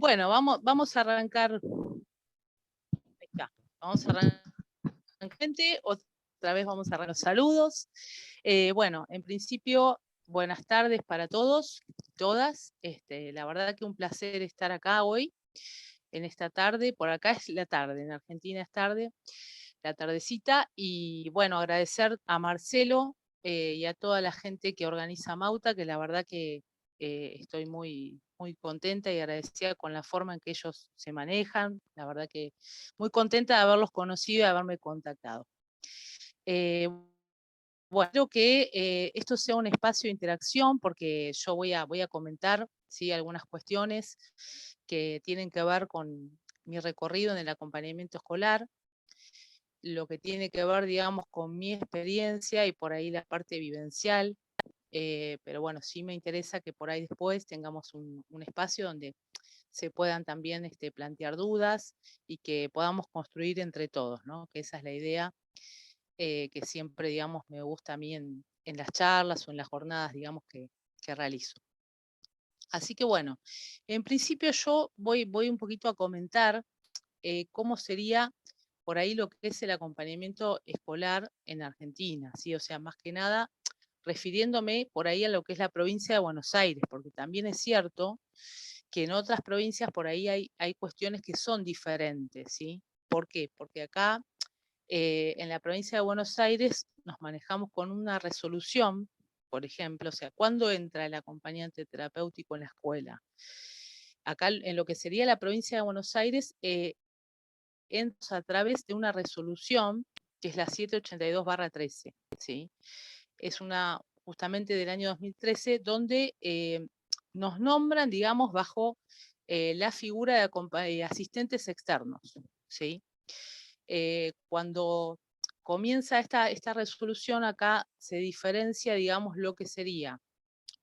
Bueno, vamos a arrancar. Ahí está. Vamos a arrancar. Gente, otra vez vamos a arrancar los saludos. Bueno, en principio, buenas tardes para todos, todas. La verdad que un placer estar acá hoy, en esta tarde. Por acá es la tarde, en Argentina es tarde, la tardecita. Y bueno, agradecer a Marcelo y a toda la gente que organiza Mauta, que la verdad que estoy muy contenta y agradecida con la forma en que ellos se manejan. La verdad que muy contenta de haberlos conocido y de haberme contactado. Bueno, creo que esto sea un espacio de interacción porque yo voy a comentar, ¿sí?, algunas cuestiones que tienen que ver con mi recorrido en el acompañamiento escolar, lo que tiene que ver, digamos, con mi experiencia y por ahí la parte vivencial. Pero bueno, sí me interesa que por ahí después tengamos un espacio donde se puedan también plantear dudas y que podamos construir entre todos, ¿no? Que esa es la idea que siempre, digamos, me gusta a mí en las charlas o en las jornadas, digamos, que realizo. Así que bueno, en principio yo voy un poquito a comentar cómo sería por ahí lo que es el acompañamiento escolar en Argentina, ¿sí? O sea, más que nada refiriéndome por ahí a lo que es la provincia de Buenos Aires, porque también es cierto que en otras provincias por ahí hay cuestiones que son diferentes, ¿sí? ¿Por qué? Porque acá en la provincia de Buenos Aires nos manejamos con una resolución, por ejemplo, o sea, ¿cuándo entra el acompañante terapéutico en la escuela? Acá en lo que sería la provincia de Buenos Aires, entra a través de una resolución que es la 782/13, ¿sí? Es una justamente del año 2013, donde nos nombran, digamos, bajo la figura de asistentes externos, ¿sí? Cuando comienza esta resolución, acá se diferencia, digamos, lo que sería,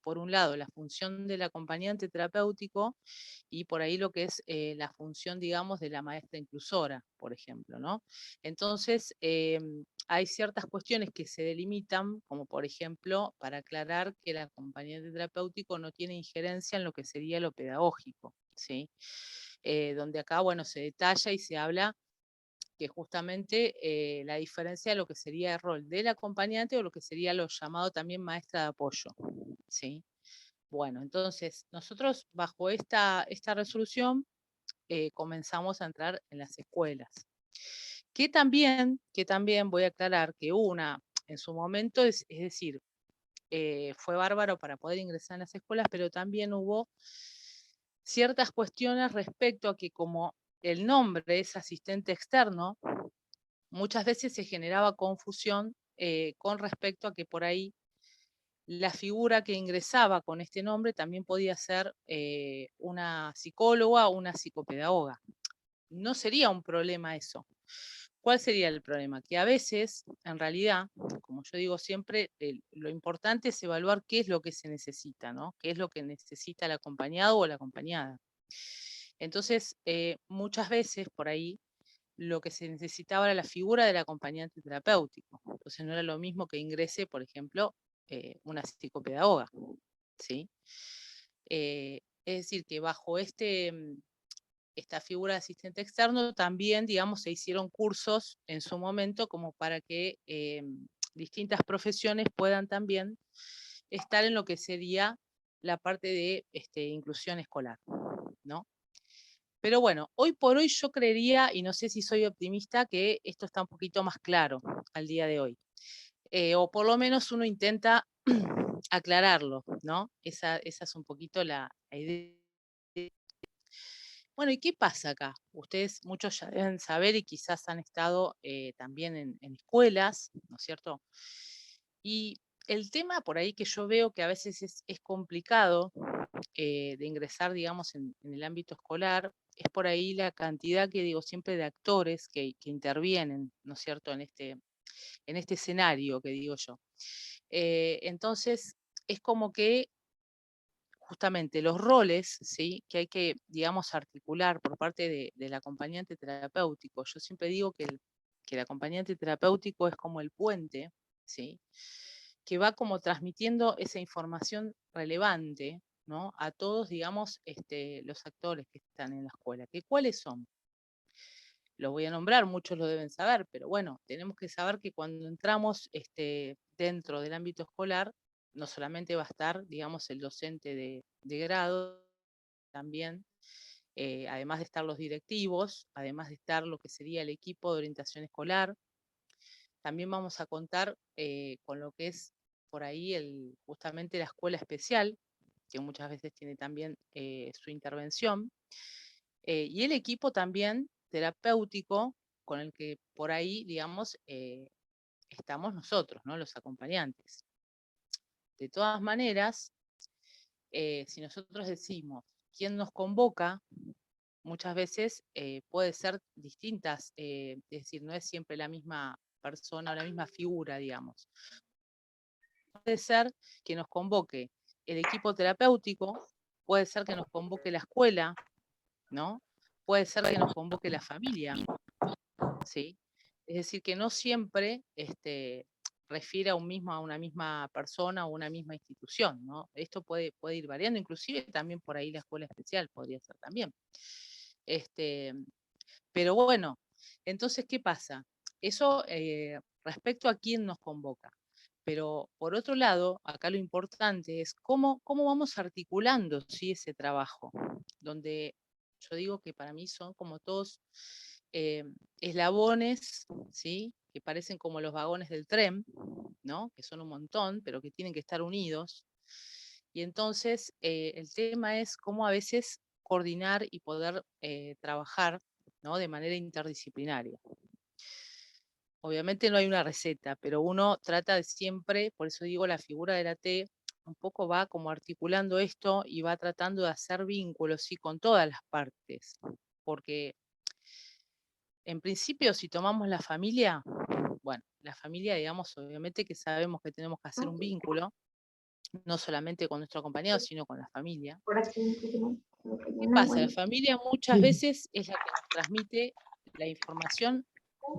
por un lado, la función del acompañante terapéutico y por ahí lo que es la función, digamos, de la maestra inclusora, por ejemplo, ¿no? Entonces, hay ciertas cuestiones que se delimitan, como por ejemplo, para aclarar que el acompañante terapéutico no tiene injerencia en lo que sería lo pedagógico, ¿sí? Donde acá, bueno, se detalla y se habla que justamente la diferencia de lo que sería el rol del acompañante o lo que sería lo llamado también maestra de apoyo, ¿sí? Bueno, entonces nosotros bajo esta resolución comenzamos a entrar en las escuelas. Que también voy a aclarar que en su momento, es decir, fue bárbaro para poder ingresar en las escuelas, pero también hubo ciertas cuestiones respecto a que como el nombre es asistente externo, muchas veces se generaba confusión con respecto a que por ahí la figura que ingresaba con este nombre también podía ser una psicóloga o una psicopedagoga. No sería un problema eso. ¿Cuál sería el problema? Que a veces, en realidad, como yo digo siempre, lo importante es evaluar qué es lo que se necesita, ¿no? Qué es lo que necesita el acompañado o la acompañada. Entonces, muchas veces por ahí lo que se necesitaba era la figura del acompañante terapéutico. Entonces no era lo mismo que ingrese, por ejemplo, una psicopedagoga, ¿sí? Es decir, que bajo esta figura de asistente externo también, digamos, se hicieron cursos en su momento como para que distintas profesiones puedan también estar en lo que sería la parte de inclusión escolar, ¿no? Pero bueno, hoy por hoy yo creería, y no sé si soy optimista, que esto está un poquito más claro al día de hoy. O por lo menos uno intenta aclararlo, ¿no? Esa es un poquito la idea. Bueno, ¿y qué pasa acá? Ustedes muchos ya deben saber y quizás han estado también en escuelas, ¿no es cierto? Y el tema por ahí que yo veo que a veces es complicado de ingresar, digamos, en el ámbito escolar, es por ahí la cantidad que digo siempre de actores que intervienen, ¿no es cierto?, en este escenario que digo yo. Entonces, es como que justamente los roles, ¿sí?, que hay que, digamos, articular por parte del acompañante terapéutico. Yo siempre digo que el acompañante terapéutico es como el puente, ¿sí?, que va como transmitiendo esa información relevante, ¿no? A todos, digamos, los actores que están en la escuela. ¿Cuáles son? Lo voy a nombrar, muchos lo deben saber, pero bueno, tenemos que saber que cuando entramos dentro del ámbito escolar, no solamente va a estar, digamos, el docente de grado, también, además de estar los directivos, además de estar lo que sería el equipo de orientación escolar, también vamos a contar con lo que es por ahí justamente la escuela especial, que muchas veces tiene también su intervención, y el equipo también terapéutico con el que por ahí, digamos, estamos nosotros, ¿no? Los acompañantes. De todas maneras, si nosotros decimos quién nos convoca, muchas veces puede ser distintas, es decir, no es siempre la misma persona o la misma figura, digamos. Puede ser que nos convoque el equipo terapéutico, puede ser que nos convoque la escuela, ¿no? Puede ser que nos convoque la familia, ¿sí? Es decir, que no siempre refiere a una misma persona o una misma institución, ¿no? Esto puede ir variando, inclusive también por ahí la escuela especial podría ser también. Pero bueno, entonces, ¿qué pasa? Eso respecto a quién nos convoca. Pero por otro lado, acá lo importante es cómo vamos articulando, ¿sí?, ese trabajo, donde yo digo que para mí son como todos eh, eslabones, ¿sí?, que parecen como los vagones del tren, ¿no?, que son un montón, pero que tienen que estar unidos. Y entonces el tema es cómo a veces coordinar y poder trabajar, ¿no?, de manera interdisciplinaria. Obviamente no hay una receta, pero uno trata de siempre, por eso digo, la figura de la T un poco va como articulando esto y va tratando de hacer vínculos, sí, con todas las partes. Porque en principio, si tomamos la familia, bueno, la familia, digamos, obviamente que sabemos que tenemos que hacer un vínculo, no solamente con nuestro acompañado, sino con la familia. ¿Qué pasa? La familia muchas veces es la que nos transmite la información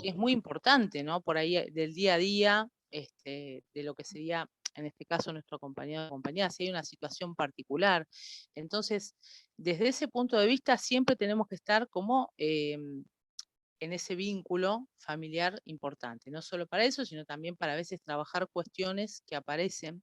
que es muy importante, ¿no? Por ahí del día a día, de lo que sería, en este caso, nuestro acompañado o acompañada, si hay una situación particular. Entonces, desde ese punto de vista, siempre tenemos que estar como en ese vínculo familiar importante, no solo para eso, sino también para a veces trabajar cuestiones que aparecen.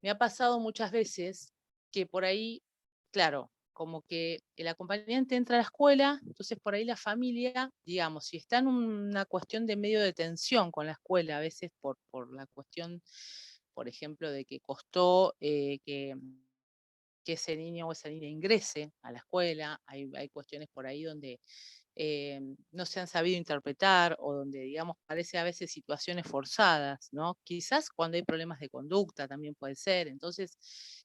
Me ha pasado muchas veces que por ahí, claro, como que el acompañante entra a la escuela, entonces por ahí la familia, digamos, si está en una cuestión de medio de tensión con la escuela, a veces por la cuestión, por ejemplo, de que costó que ese niño o esa niña ingrese a la escuela, hay cuestiones por ahí donde no se han sabido interpretar o donde, digamos, parece a veces situaciones forzadas, ¿no? Quizás cuando hay problemas de conducta también puede ser. Entonces,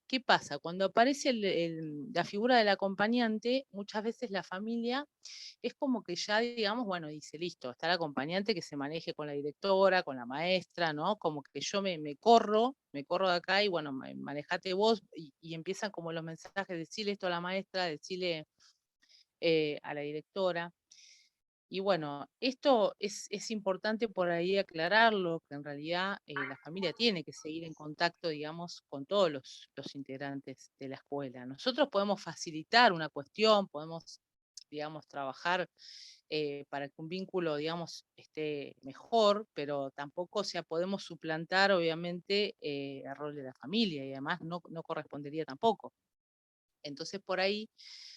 ¿qué pasa? Cuando aparece la figura del acompañante, muchas veces la familia es como que ya, digamos, bueno, dice, listo, está el acompañante que se maneje con la directora, con la maestra, ¿no? Como que yo me corro de acá y bueno, manejate vos y empiezan como los mensajes, decirle esto a la maestra, decirle a la directora. Y bueno, esto es importante por ahí aclararlo, que en realidad la familia tiene que seguir en contacto, digamos, con todos los integrantes de la escuela. Nosotros podemos facilitar una cuestión, podemos, digamos, trabajar para que un vínculo, digamos, esté mejor, pero tampoco, o sea, podemos suplantar, obviamente, el rol de la familia y además no correspondería tampoco. Entonces, por ahí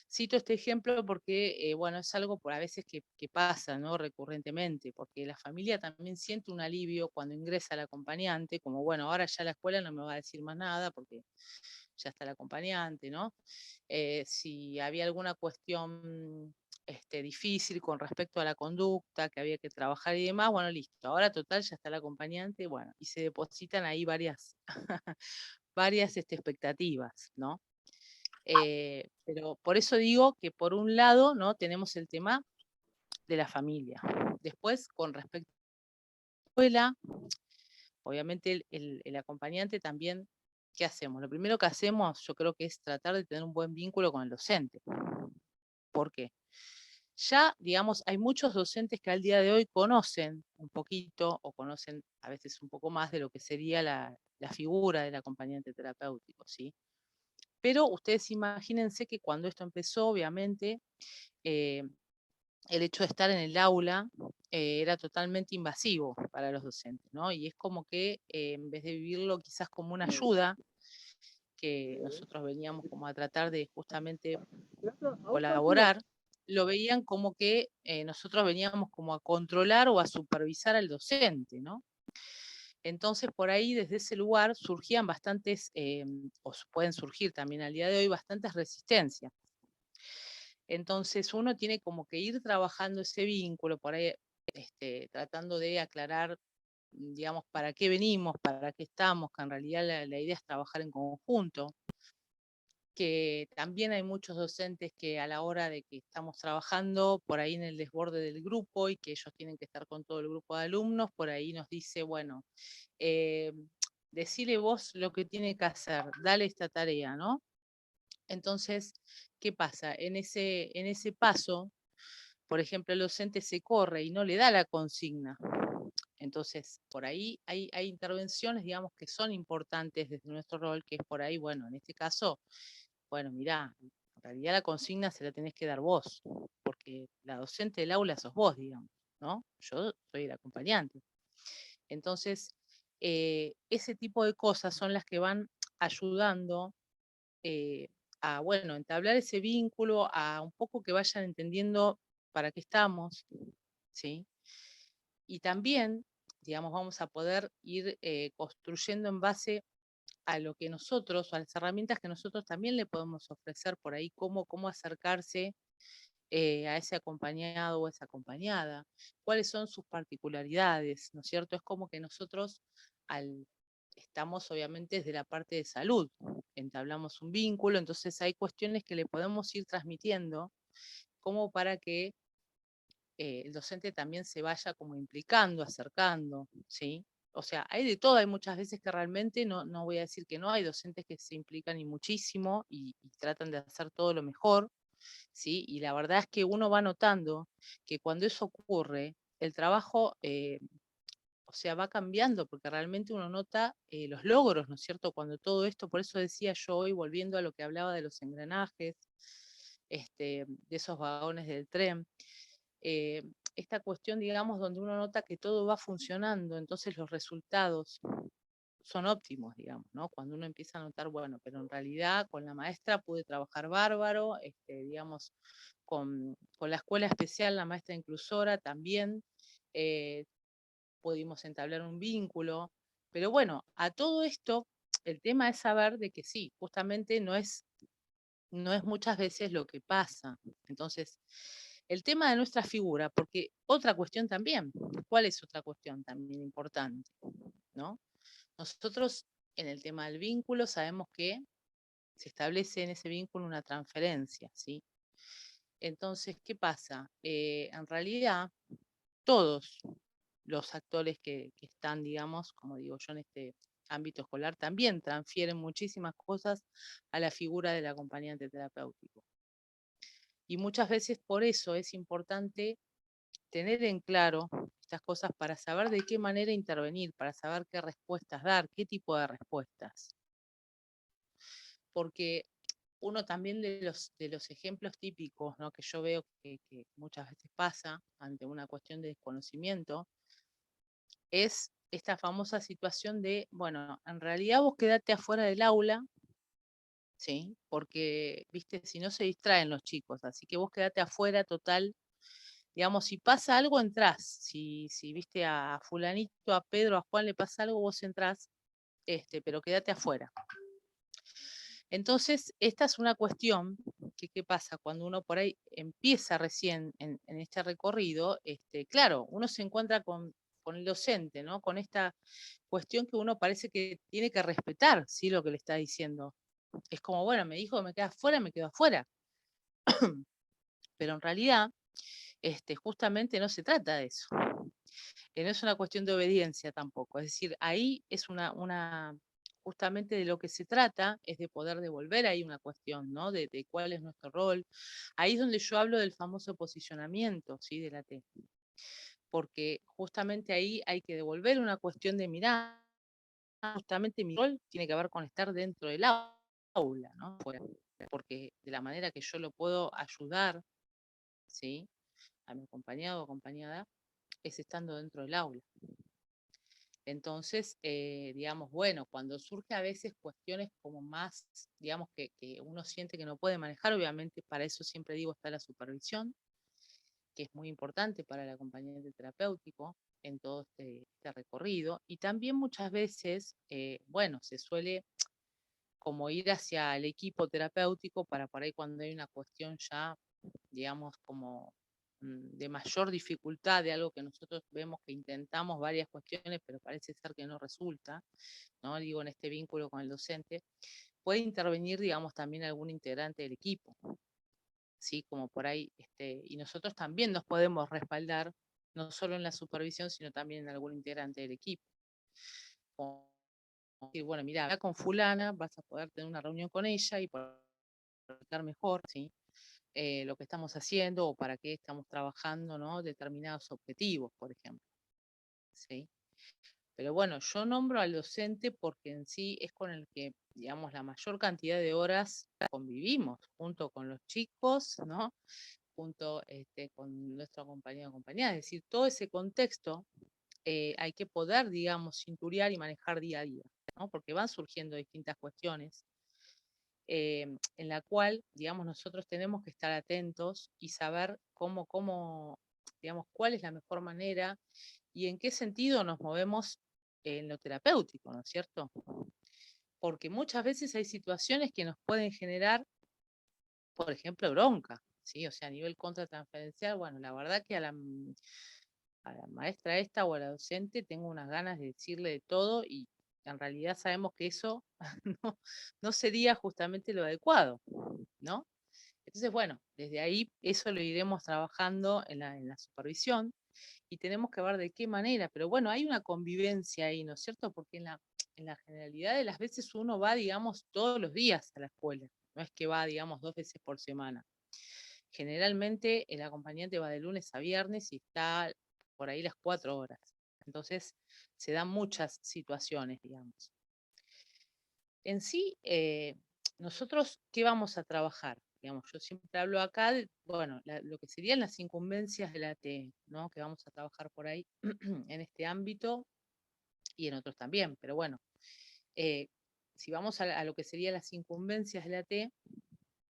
cito este ejemplo porque, bueno, es algo por a veces que pasa, ¿no? Recurrentemente, porque la familia también siente un alivio cuando ingresa el acompañante, como, bueno, ahora ya la escuela no me va a decir más nada porque ya está el acompañante, ¿no? Si había alguna cuestión difícil con respecto a la conducta, que había que trabajar y demás, bueno, listo, ahora total ya está el acompañante, bueno, y se depositan ahí varias, varias expectativas, ¿no? Pero por eso digo que por un lado, ¿no?, tenemos el tema de la familia. Después, con respecto a la escuela, obviamente el acompañante también, ¿qué hacemos? Lo primero que hacemos, yo creo que es tratar de tener un buen vínculo con el docente. ¿Por qué? Ya, digamos, hay muchos docentes que al día de hoy conocen un poquito o conocen a veces un poco más de lo que sería la figura del acompañante terapéutico, ¿sí? Pero ustedes imagínense que cuando esto empezó, obviamente, eh, el hecho de estar en el aula era totalmente invasivo para los docentes, ¿no? Y es como que en vez de vivirlo quizás como una ayuda, que nosotros veníamos como a tratar de justamente colaborar, lo veían como que nosotros veníamos como a controlar o a supervisar al docente, ¿no? Entonces, por ahí, desde ese lugar, surgían bastantes, o pueden surgir también al día de hoy, bastantes resistencias. Entonces, uno tiene como que ir trabajando ese vínculo, por ahí tratando de aclarar, digamos, para qué venimos, para qué estamos, que en realidad la idea es trabajar en conjunto, que también hay muchos docentes que a la hora de que estamos trabajando por ahí en el desborde del grupo y que ellos tienen que estar con todo el grupo de alumnos, por ahí nos dice, bueno, eh, decile vos lo que tiene que hacer, dale esta tarea, ¿no? Entonces, ¿qué pasa? En ese paso, por ejemplo, el docente se corre y no le da la consigna. Entonces, por ahí hay intervenciones, digamos, que son importantes desde nuestro rol, que es por ahí, bueno, en este caso, bueno, mirá, en realidad la consigna se la tenés que dar vos, porque la docente del aula sos vos, digamos, ¿no? Yo soy el acompañante. Entonces, ese tipo de cosas son las que van ayudando eh, a, bueno, entablar ese vínculo, a un poco que vayan entendiendo para qué estamos, ¿sí? Y también, digamos, vamos a poder ir construyendo en base a lo que nosotros, a las herramientas que nosotros también le podemos ofrecer por ahí, cómo acercarse a ese acompañado o esa acompañada, cuáles son sus particularidades, ¿no es cierto? Es como que nosotros estamos obviamente desde la parte de salud, entablamos un vínculo, entonces hay cuestiones que le podemos ir transmitiendo como para que el docente también se vaya como implicando, acercando, ¿sí? O sea, hay de todo, hay muchas veces que realmente no voy a decir que no, hay docentes que se implican y muchísimo y tratan de hacer todo lo mejor, ¿sí? Y la verdad es que uno va notando que cuando eso ocurre, el trabajo, o sea, va cambiando, porque realmente uno nota los logros, ¿no es cierto? Cuando todo esto, por eso decía yo hoy, volviendo a lo que hablaba de los engranajes, de esos vagones del tren, eh, esta cuestión, digamos, donde uno nota que todo va funcionando, entonces los resultados son óptimos, digamos, ¿no? Cuando uno empieza a notar, bueno, pero en realidad con la maestra pude trabajar bárbaro, digamos, con la escuela especial, la maestra inclusora también, eh, pudimos entablar un vínculo, pero bueno, a todo esto, el tema es saber de que sí, justamente no es muchas veces lo que pasa. Entonces, el tema de nuestra figura, porque otra cuestión también, ¿cuál es otra cuestión también importante? ¿No? Nosotros en el tema del vínculo sabemos que se establece en ese vínculo una transferencia, ¿sí? Entonces, ¿qué pasa? En realidad, todos los actores que están, digamos, como digo yo, en este ámbito escolar, también transfieren muchísimas cosas a la figura del acompañante terapéutico. Y muchas veces por eso es importante tener en claro estas cosas para saber de qué manera intervenir, para saber qué respuestas dar, qué tipo de respuestas. Porque uno también de los ejemplos típicos, ¿no? Que yo veo que muchas veces pasa ante una cuestión de desconocimiento, es esta famosa situación de, bueno, en realidad vos quedate afuera del aula, ¿sí? Porque, viste, si no se distraen los chicos, así que vos quedate afuera total. Digamos, si pasa algo, entrás. Si viste a fulanito, a Pedro, a Juan le pasa algo, vos entrás, pero quédate afuera. Entonces, esta es una cuestión que, ¿qué pasa? Cuando uno por ahí empieza recién en este recorrido, claro, uno se encuentra con el docente, ¿no? Con esta cuestión que uno parece que tiene que respetar, ¿sí? Lo que le está diciendo. Es como, bueno, me dijo que me queda afuera, me quedo afuera. Pero en realidad, justamente no se trata de eso. No es una cuestión de obediencia tampoco. Es decir, ahí es justamente de lo que se trata es de poder devolver ahí una cuestión, ¿no? De cuál es nuestro rol. Ahí es donde yo hablo del famoso posicionamiento, ¿sí? De la T. Porque justamente ahí hay que devolver una cuestión de mirar, justamente mi rol tiene que ver con estar dentro del aula. aula, ¿no? Porque de la manera que yo lo puedo ayudar, ¿sí? A mi acompañado o acompañada, es estando dentro del aula. Entonces, digamos, bueno, cuando surge a veces cuestiones como más, digamos, que uno siente que no puede manejar, obviamente para eso siempre digo está la supervisión, que es muy importante para el acompañante terapéutico en todo este recorrido. Y también muchas veces, bueno, se suele como ir hacia el equipo terapéutico para por ahí cuando hay una cuestión ya, digamos, como de mayor dificultad de algo que nosotros vemos que intentamos varias cuestiones, pero parece ser que no resulta, ¿no? Digo, en este vínculo con el docente, puede intervenir, digamos, también algún integrante del equipo, ¿sí? Como por ahí, y nosotros también nos podemos respaldar, no solo en la supervisión, sino también en algún integrante del equipo. Como decir, bueno, mira, habla con fulana, vas a poder tener una reunión con ella y poder explicar mejor, ¿sí? Lo que estamos haciendo o para qué estamos trabajando, ¿no? Determinados objetivos, por ejemplo, ¿sí? Pero bueno, yo nombro al docente porque en sí es con el que, digamos, la mayor cantidad de horas convivimos, junto con los chicos, ¿no? Junto con nuestro compañero o compañera. Es decir, todo ese contexto hay que poder, digamos, cinturiar y manejar día a día, ¿no? Porque van surgiendo distintas cuestiones en la cual, digamos, nosotros tenemos que estar atentos y saber digamos, cuál es la mejor manera y en qué sentido nos movemos en lo terapéutico, ¿no es cierto? Porque muchas veces hay situaciones que nos pueden generar, por ejemplo, bronca, ¿sí? O sea, a nivel contratransferencial, bueno, la verdad que a la maestra esta o a la docente tengo unas ganas de decirle de todo y en realidad sabemos que eso no, no sería justamente lo adecuado, ¿no? Entonces, bueno, desde ahí eso lo iremos trabajando en la supervisión y tenemos que ver de qué manera, pero bueno, hay una convivencia ahí, ¿no es cierto? Porque en la generalidad de las veces uno va, digamos, todos los días a la escuela, no es que va, digamos, 2 veces por semana. Generalmente el acompañante va de lunes a viernes y está por ahí las 4 horas. Entonces, se dan muchas situaciones, digamos. En sí, nosotros, ¿qué vamos a trabajar? Digamos, yo siempre hablo acá de, bueno, lo que serían las incumbencias de la ATE, ¿no? Que vamos a trabajar por ahí en este ámbito y en otros también, pero bueno, eh, si vamos a lo que serían las incumbencias de la ATE,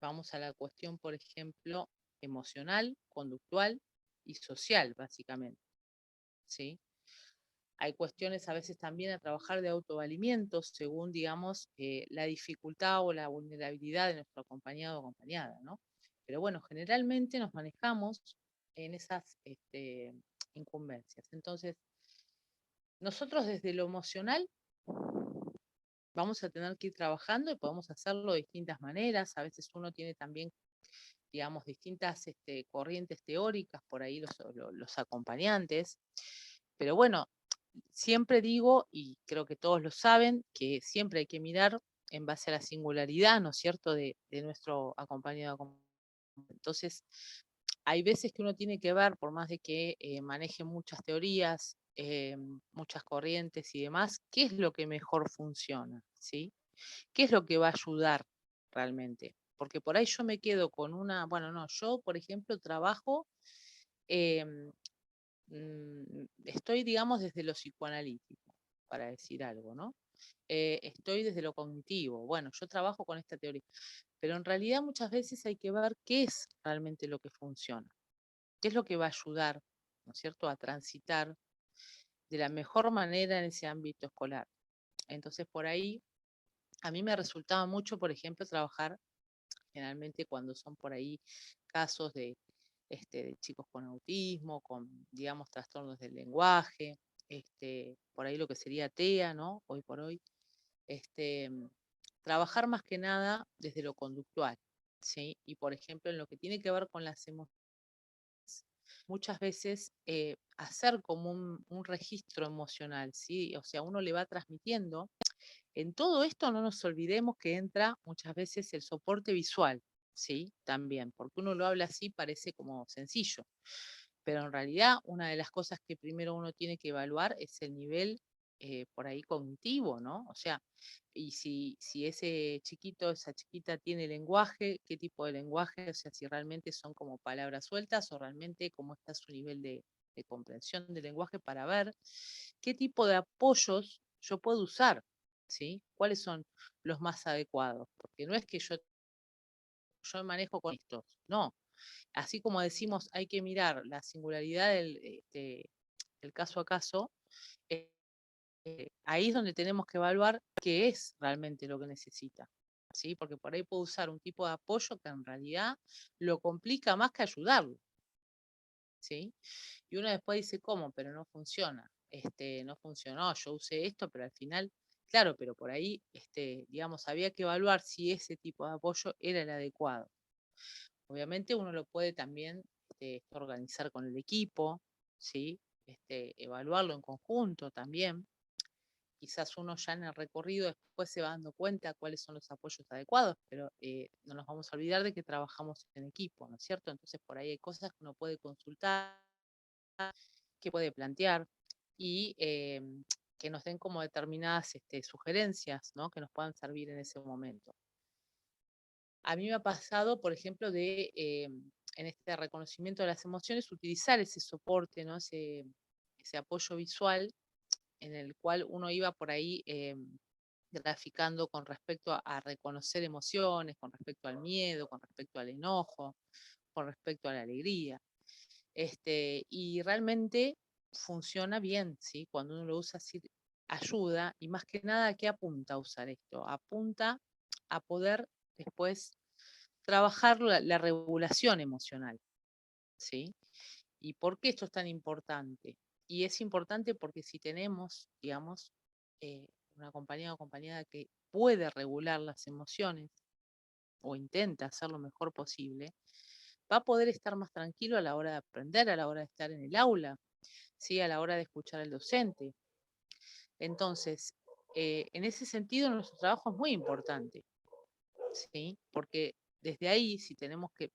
vamos a la cuestión, por ejemplo, emocional, conductual y social, básicamente, ¿sí? Hay cuestiones a veces también a trabajar de autovalimiento según, digamos, la dificultad o la vulnerabilidad de nuestro acompañado o acompañada, ¿no? Pero bueno, generalmente nos manejamos en esas incumbencias. Entonces, nosotros desde lo emocional vamos a tener que ir trabajando y podemos hacerlo de distintas maneras. A veces uno tiene también, digamos, distintas corrientes teóricas, por ahí los acompañantes. Pero bueno, siempre digo, y creo que todos lo saben, que siempre hay que mirar en base a la singularidad, ¿no es cierto?, de nuestro acompañado. Entonces, hay veces que uno tiene que ver, por más de que maneje muchas teorías, muchas corrientes y demás, qué es lo que mejor funciona, ¿sí? ¿Qué es lo que va a ayudar realmente? Porque por ahí yo me quedo con bueno, no, yo, por ejemplo, trabajo em, estoy, digamos, desde lo psicoanalítico, para decir algo, ¿no? Estoy desde lo cognitivo. Bueno, yo trabajo con esta teoría, pero en realidad muchas veces hay que ver qué es realmente lo que funciona, qué es lo que va a ayudar, ¿no es cierto?, a transitar de la mejor manera en ese ámbito escolar. Entonces, por ahí, a mí me resultaba mucho, por ejemplo, trabajar generalmente cuando son por ahí casos de chicos con autismo, con, digamos, trastornos del lenguaje, por ahí lo que sería TEA, ¿no? Hoy por hoy, este, trabajar más que nada desde lo conductual, ¿sí? Y por ejemplo, en lo que tiene que ver con las emociones, muchas veces hacer como un registro emocional, ¿sí? O sea, uno le va transmitiendo. En todo esto no nos olvidemos que entra muchas veces el soporte visual, ¿sí? También, porque uno lo habla así, parece como sencillo, pero en realidad una de las cosas que primero uno tiene que evaluar es el nivel por ahí cognitivo, ¿no? O sea, y si ese chiquito, esa chiquita tiene lenguaje, qué tipo de lenguaje, o sea, si realmente son como palabras sueltas o realmente cómo está su nivel de comprensión del lenguaje para ver qué tipo de apoyos yo puedo usar, ¿sí? ¿Cuáles son los más adecuados? Porque no es que yo manejo con estos, no. Así como decimos, hay que mirar la singularidad del caso a caso, eh, ahí es donde tenemos que evaluar qué es realmente lo que necesita, ¿sí? Porque por ahí puedo usar un tipo de apoyo que en realidad lo complica más que ayudarlo, ¿sí? Y uno después dice, ¿cómo? Pero no funciona. No funcionó, yo usé esto, pero al final, claro, pero por ahí, digamos, había que evaluar si ese tipo de apoyo era el adecuado. Obviamente uno lo puede también organizar con el equipo, ¿sí? Evaluarlo en conjunto también. Quizás uno ya en el recorrido después se va dando cuenta cuáles son los apoyos adecuados, pero no nos vamos a olvidar de que trabajamos en equipo, ¿no es cierto? Entonces por ahí hay cosas que uno puede consultar, que puede plantear y que nos den como determinadas sugerencias, ¿no? Que nos puedan servir en ese momento. A mí me ha pasado, por ejemplo, en este reconocimiento de las emociones, utilizar ese soporte, ¿no? Ese apoyo visual en el cual uno iba por ahí graficando con respecto a reconocer emociones, con respecto al miedo, con respecto al enojo, con respecto a la alegría. Y realmente funciona bien, ¿sí? Cuando uno lo usa así, ayuda, y más que nada, ¿a qué apunta a usar esto? Apunta a poder después trabajar la regulación emocional, ¿sí? ¿Y por qué esto es tan importante? Y es importante porque si tenemos, digamos, una compañía o compañera que puede regular las emociones o intenta hacer lo mejor posible, va a poder estar más tranquilo a la hora de aprender, a la hora de estar en el aula, ¿sí? A la hora de escuchar al docente. Entonces, en ese sentido, nuestro trabajo es muy importante, ¿sí? Porque desde ahí, si tenemos que,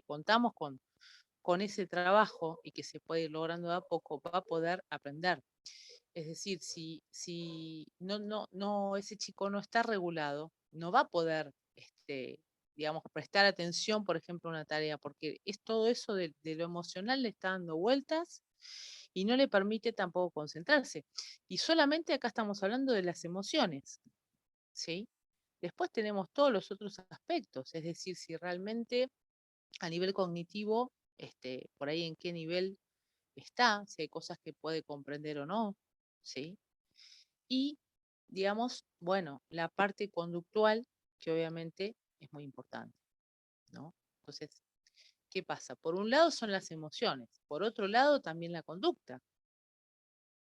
contamos con ese trabajo y que se puede ir logrando de a poco, va a poder aprender. Es decir, si ese chico no está regulado, no va a poder, digamos, prestar atención, por ejemplo, a una tarea, porque es todo eso de lo emocional le está dando vueltas y no le permite tampoco concentrarse. Y solamente acá estamos hablando de las emociones, ¿sí? Después tenemos todos los otros aspectos, es decir, si realmente a nivel cognitivo, por ahí en qué nivel está, si hay cosas que puede comprender o no, ¿sí? Y, digamos, bueno, la parte conductual, que obviamente es muy importante, ¿no? Entonces, ¿qué pasa? Por un lado son las emociones, por otro lado también la conducta,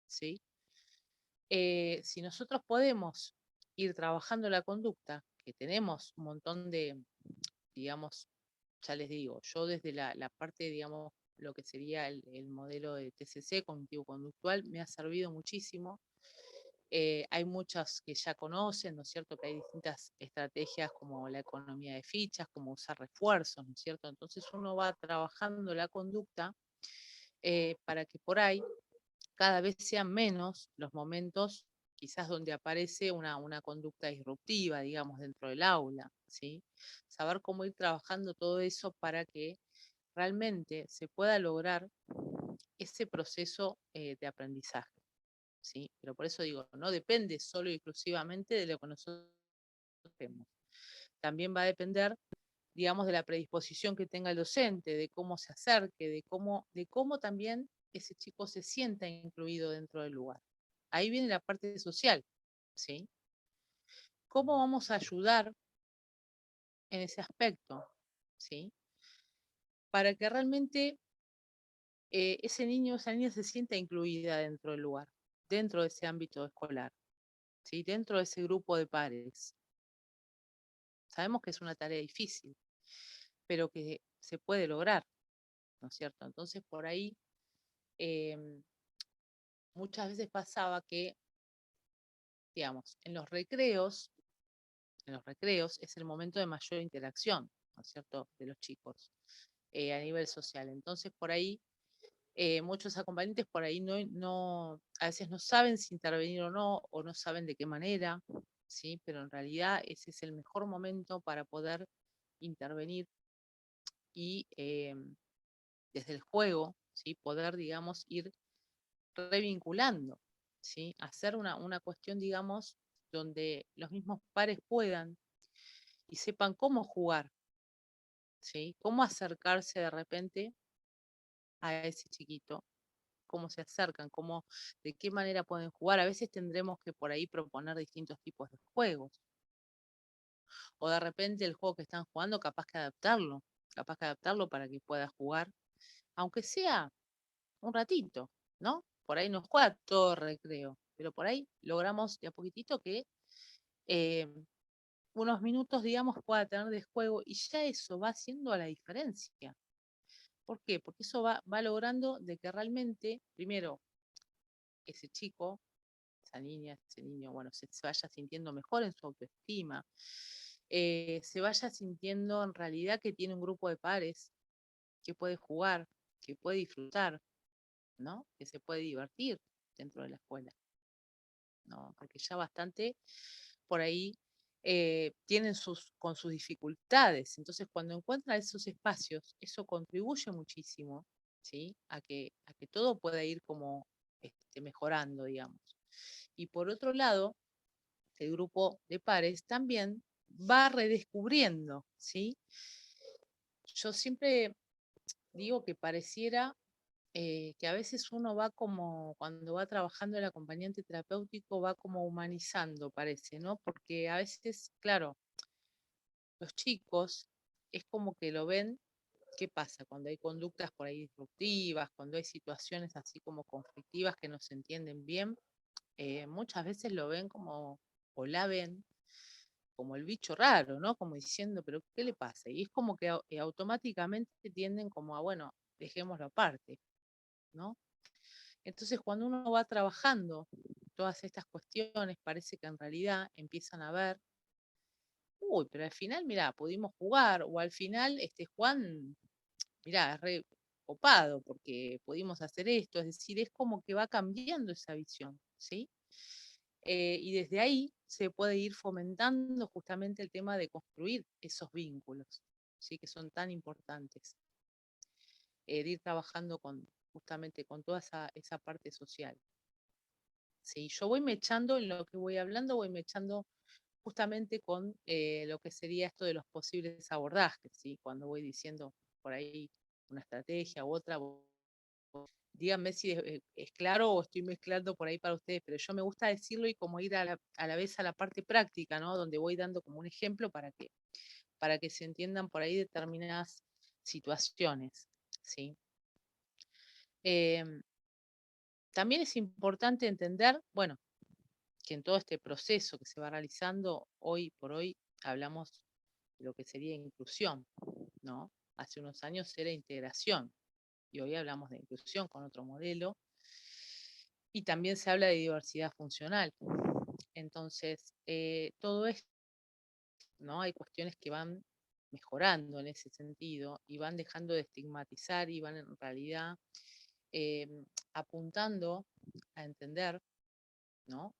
¿sí? Si nosotros podemos ir trabajando la conducta, que tenemos un montón de, digamos, ya les digo, yo desde la parte, digamos, lo que sería el modelo de TCC, cognitivo-conductual, me ha servido muchísimo. Hay muchas que ya conocen, ¿no es cierto? Que hay distintas estrategias como la economía de fichas, como usar refuerzos, ¿no es cierto? Entonces uno va trabajando la conducta para que por ahí cada vez sean menos los momentos quizás donde aparece una conducta disruptiva, digamos, dentro del aula, ¿sí? Saber cómo ir trabajando todo eso para que realmente se pueda lograr ese proceso de aprendizaje, ¿sí? Pero por eso digo, no depende solo y exclusivamente de lo que nosotros hacemos. También va a depender, digamos, de la predisposición que tenga el docente, de cómo se acerque, de cómo también ese chico se sienta incluido dentro del lugar. Ahí viene la parte social, ¿sí? ¿Cómo vamos a ayudar en ese aspecto, ¿sí? Para que realmente ese niño o esa niña se sienta incluida dentro del lugar, dentro de ese ámbito escolar, ¿sí? Dentro de ese grupo de pares. Sabemos que es una tarea difícil, pero que se puede lograr, ¿no es cierto? Entonces, por ahí em, muchas veces pasaba que, digamos, en los recreos es el momento de mayor interacción, ¿no es cierto?, de los chicos a nivel social. Entonces, por ahí Muchos acompañantes por ahí a veces no saben si intervenir o no saben de qué manera, ¿sí? Pero en realidad ese es el mejor momento para poder intervenir y desde el juego, ¿sí? Poder, digamos, ir revinculando, ¿sí? Hacer una cuestión, digamos, donde los mismos pares puedan y sepan cómo jugar, ¿sí? Cómo acercarse de repente a ese chiquito, cómo se acercan, de qué manera pueden jugar. A veces tendremos que por ahí proponer distintos tipos de juegos. O de repente el juego que están jugando, capaz que adaptarlo para que pueda jugar, aunque sea un ratito, ¿no? Por ahí no juega todo recreo, pero por ahí logramos de a poquitito que eh, unos minutos, digamos, pueda tener de juego y ya eso va haciendo la diferencia. ¿Por qué? Porque eso va logrando de que realmente, primero, ese chico, esa niña, ese niño, bueno, se vaya sintiendo mejor en su autoestima, se vaya sintiendo en realidad que tiene un grupo de pares, que puede jugar, que puede disfrutar, ¿no? Que se puede divertir dentro de la escuela, ¿no? Porque ya bastante por ahí tienen con sus dificultades. Entonces, cuando encuentran esos espacios, eso contribuye muchísimo, ¿sí? A que todo pueda ir como mejorando, digamos. Y por otro lado, el grupo de pares también va redescubriendo, ¿sí? Yo siempre digo que pareciera que a veces uno va como, cuando va trabajando el acompañante terapéutico, va como humanizando, parece, ¿no? Porque a veces, claro, los chicos es como que lo ven, ¿qué pasa? Cuando hay conductas por ahí disruptivas, cuando hay situaciones así como conflictivas que no se entienden bien, muchas veces lo ven como, o la ven como el bicho raro, ¿no? Como diciendo, pero ¿qué le pasa? Y es como que automáticamente tienden como a, bueno, dejémoslo aparte, ¿no? Entonces, cuando uno va trabajando todas estas cuestiones, parece que en realidad empiezan a ver, uy, pero al final, mira, pudimos jugar, o al final, Juan, mira, es re copado porque pudimos hacer esto, es decir, es como que va cambiando esa visión, ¿sí? Y desde ahí se puede ir fomentando justamente el tema de construir esos vínculos, ¿sí? Que son tan importantes, de ir trabajando justamente con toda esa parte social. Sí, yo voy mechando en lo que voy hablando, voy mechando justamente con lo que sería esto de los posibles abordajes, ¿sí? Cuando voy diciendo por ahí una estrategia u otra, díganme si es claro o estoy mezclando por ahí para ustedes, pero yo me gusta decirlo y como ir a la vez a la parte práctica, ¿no? Donde voy dando como un ejemplo para que se entiendan por ahí determinadas situaciones, ¿sí? Em, También es importante entender, bueno, que en todo este proceso que se va realizando, hoy por hoy hablamos de lo que sería inclusión, ¿no? Hace unos años era integración y hoy hablamos de inclusión con otro modelo y también se habla de diversidad funcional. Entonces, todo esto, ¿no? Hay cuestiones que van mejorando en ese sentido y van dejando de estigmatizar y van en realidad eh, apuntando a entender, ¿no?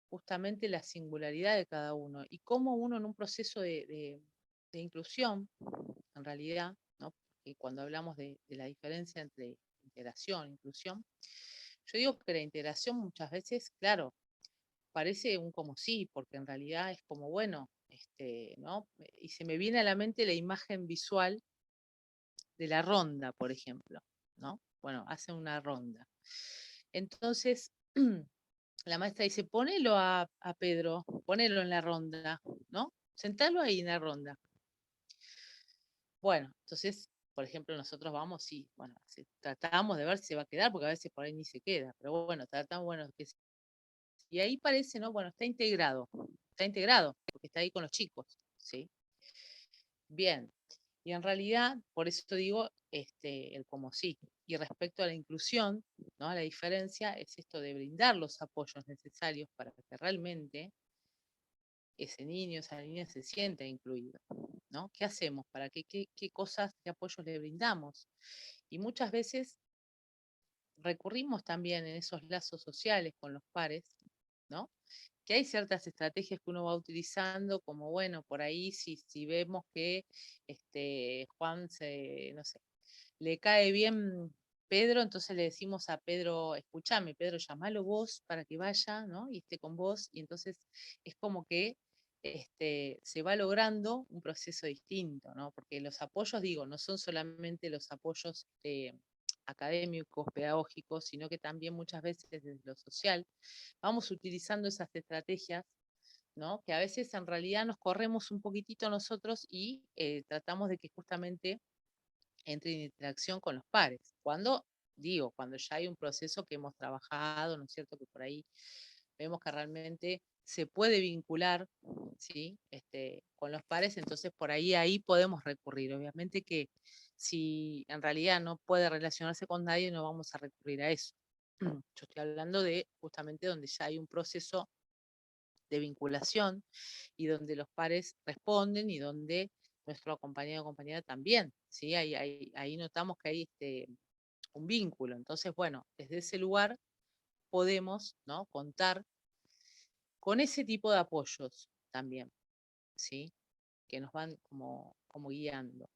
Justamente la singularidad de cada uno y cómo uno en un proceso de inclusión, en realidad, ¿no? Y cuando hablamos de la diferencia entre integración e inclusión, yo digo que la integración muchas veces, claro, parece un como sí, porque en realidad es como, bueno, ¿no? Y se me viene a la mente la imagen visual de la ronda, por ejemplo, ¿no? Bueno, hacen una ronda. Entonces, la maestra dice, ponelo a Pedro, ponelo en la ronda, ¿no? Sentalo ahí en la ronda. Bueno, entonces, por ejemplo, nosotros vamos, sí, bueno, tratamos de ver si se va a quedar, porque a veces por ahí ni se queda, pero bueno, tratamos, bueno, y ahí parece, ¿no? Bueno, está integrado, porque está ahí con los chicos, ¿sí? Bien, y en realidad, por eso digo, el como sí. Y respecto a la inclusión, ¿no? La diferencia es esto de brindar los apoyos necesarios para que realmente ese niño, esa niña se sienta incluido, ¿no? ¿Qué hacemos? ¿Para qué cosas, qué apoyos le brindamos? Y muchas veces recurrimos también en esos lazos sociales con los pares, ¿no? Que hay ciertas estrategias que uno va utilizando, como bueno, por ahí si vemos que Juan no sé, le cae bien Pedro, entonces le decimos a Pedro, escúchame, Pedro, llamalo vos para que vaya, ¿no? Y esté con vos, y entonces es como que se va logrando un proceso distinto, ¿no? Porque los apoyos, digo, no son solamente los apoyos académicos, pedagógicos, sino que también muchas veces desde lo social vamos utilizando esas estrategias, ¿no? Que a veces en realidad nos corremos un poquitito nosotros y tratamos de que justamente entre en interacción con los pares. Cuando ya hay un proceso que hemos trabajado, ¿no es cierto? Que por ahí vemos que realmente se puede vincular, ¿sí? Con los pares, entonces por ahí podemos recurrir. Obviamente que si en realidad no puede relacionarse con nadie, no vamos a recurrir a eso. Yo estoy hablando de justamente donde ya hay un proceso de vinculación y donde los pares responden y donde nuestro acompañado o compañera también, ¿sí? Ahí notamos que hay un vínculo. Entonces, bueno, desde ese lugar podemos, ¿no? Contar con ese tipo de apoyos también, ¿sí? Que nos van como guiando.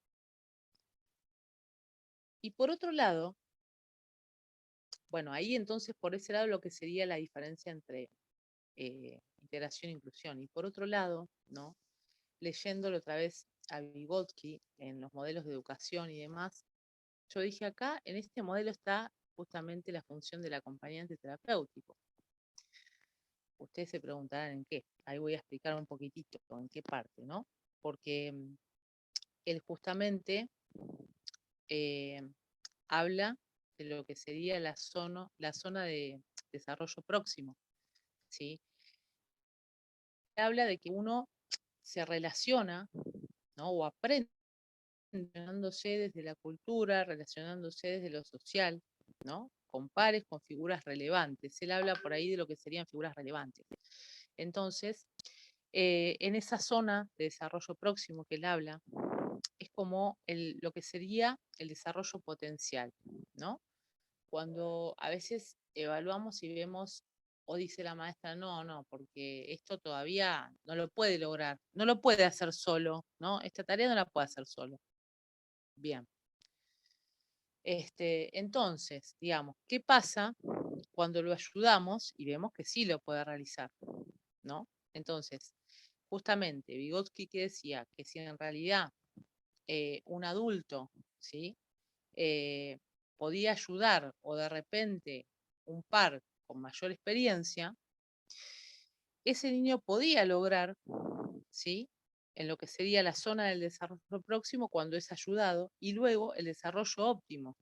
Y por otro lado, bueno, ahí entonces por ese lado lo que sería la diferencia entre integración e inclusión. Y por otro lado, ¿no? Leyéndolo otra vez a Vygotsky en los modelos de educación y demás, yo dije acá, en este modelo está justamente la función del acompañante terapéutico. Ustedes se preguntarán en qué. Ahí voy a explicar un poquitito en qué parte, ¿no? Porque él justamente eh, habla de lo que sería la zona de desarrollo próximo, ¿sí? Habla de que uno se relaciona, ¿no? O aprende relacionándose desde la cultura, relacionándose desde lo social, ¿no? Con pares, con figuras relevantes. Él habla por ahí de lo que serían figuras relevantes. Entonces, en esa zona de desarrollo próximo que él habla, es como lo que sería el desarrollo potencial, ¿no? Cuando a veces evaluamos y vemos, o dice la maestra, no, no, porque esto todavía no lo puede lograr, no lo puede hacer solo, ¿no? Esta tarea no la puede hacer solo. Bien. Entonces, digamos, ¿qué pasa cuando lo ayudamos y vemos que sí lo puede realizar? ¿No? Entonces, justamente, Vygotsky que decía que si en realidad un adulto, ¿sí? Podía ayudar o de repente un par con mayor experiencia, ese niño podía lograr, ¿sí? En lo que sería la zona del desarrollo próximo cuando es ayudado y luego el desarrollo óptimo.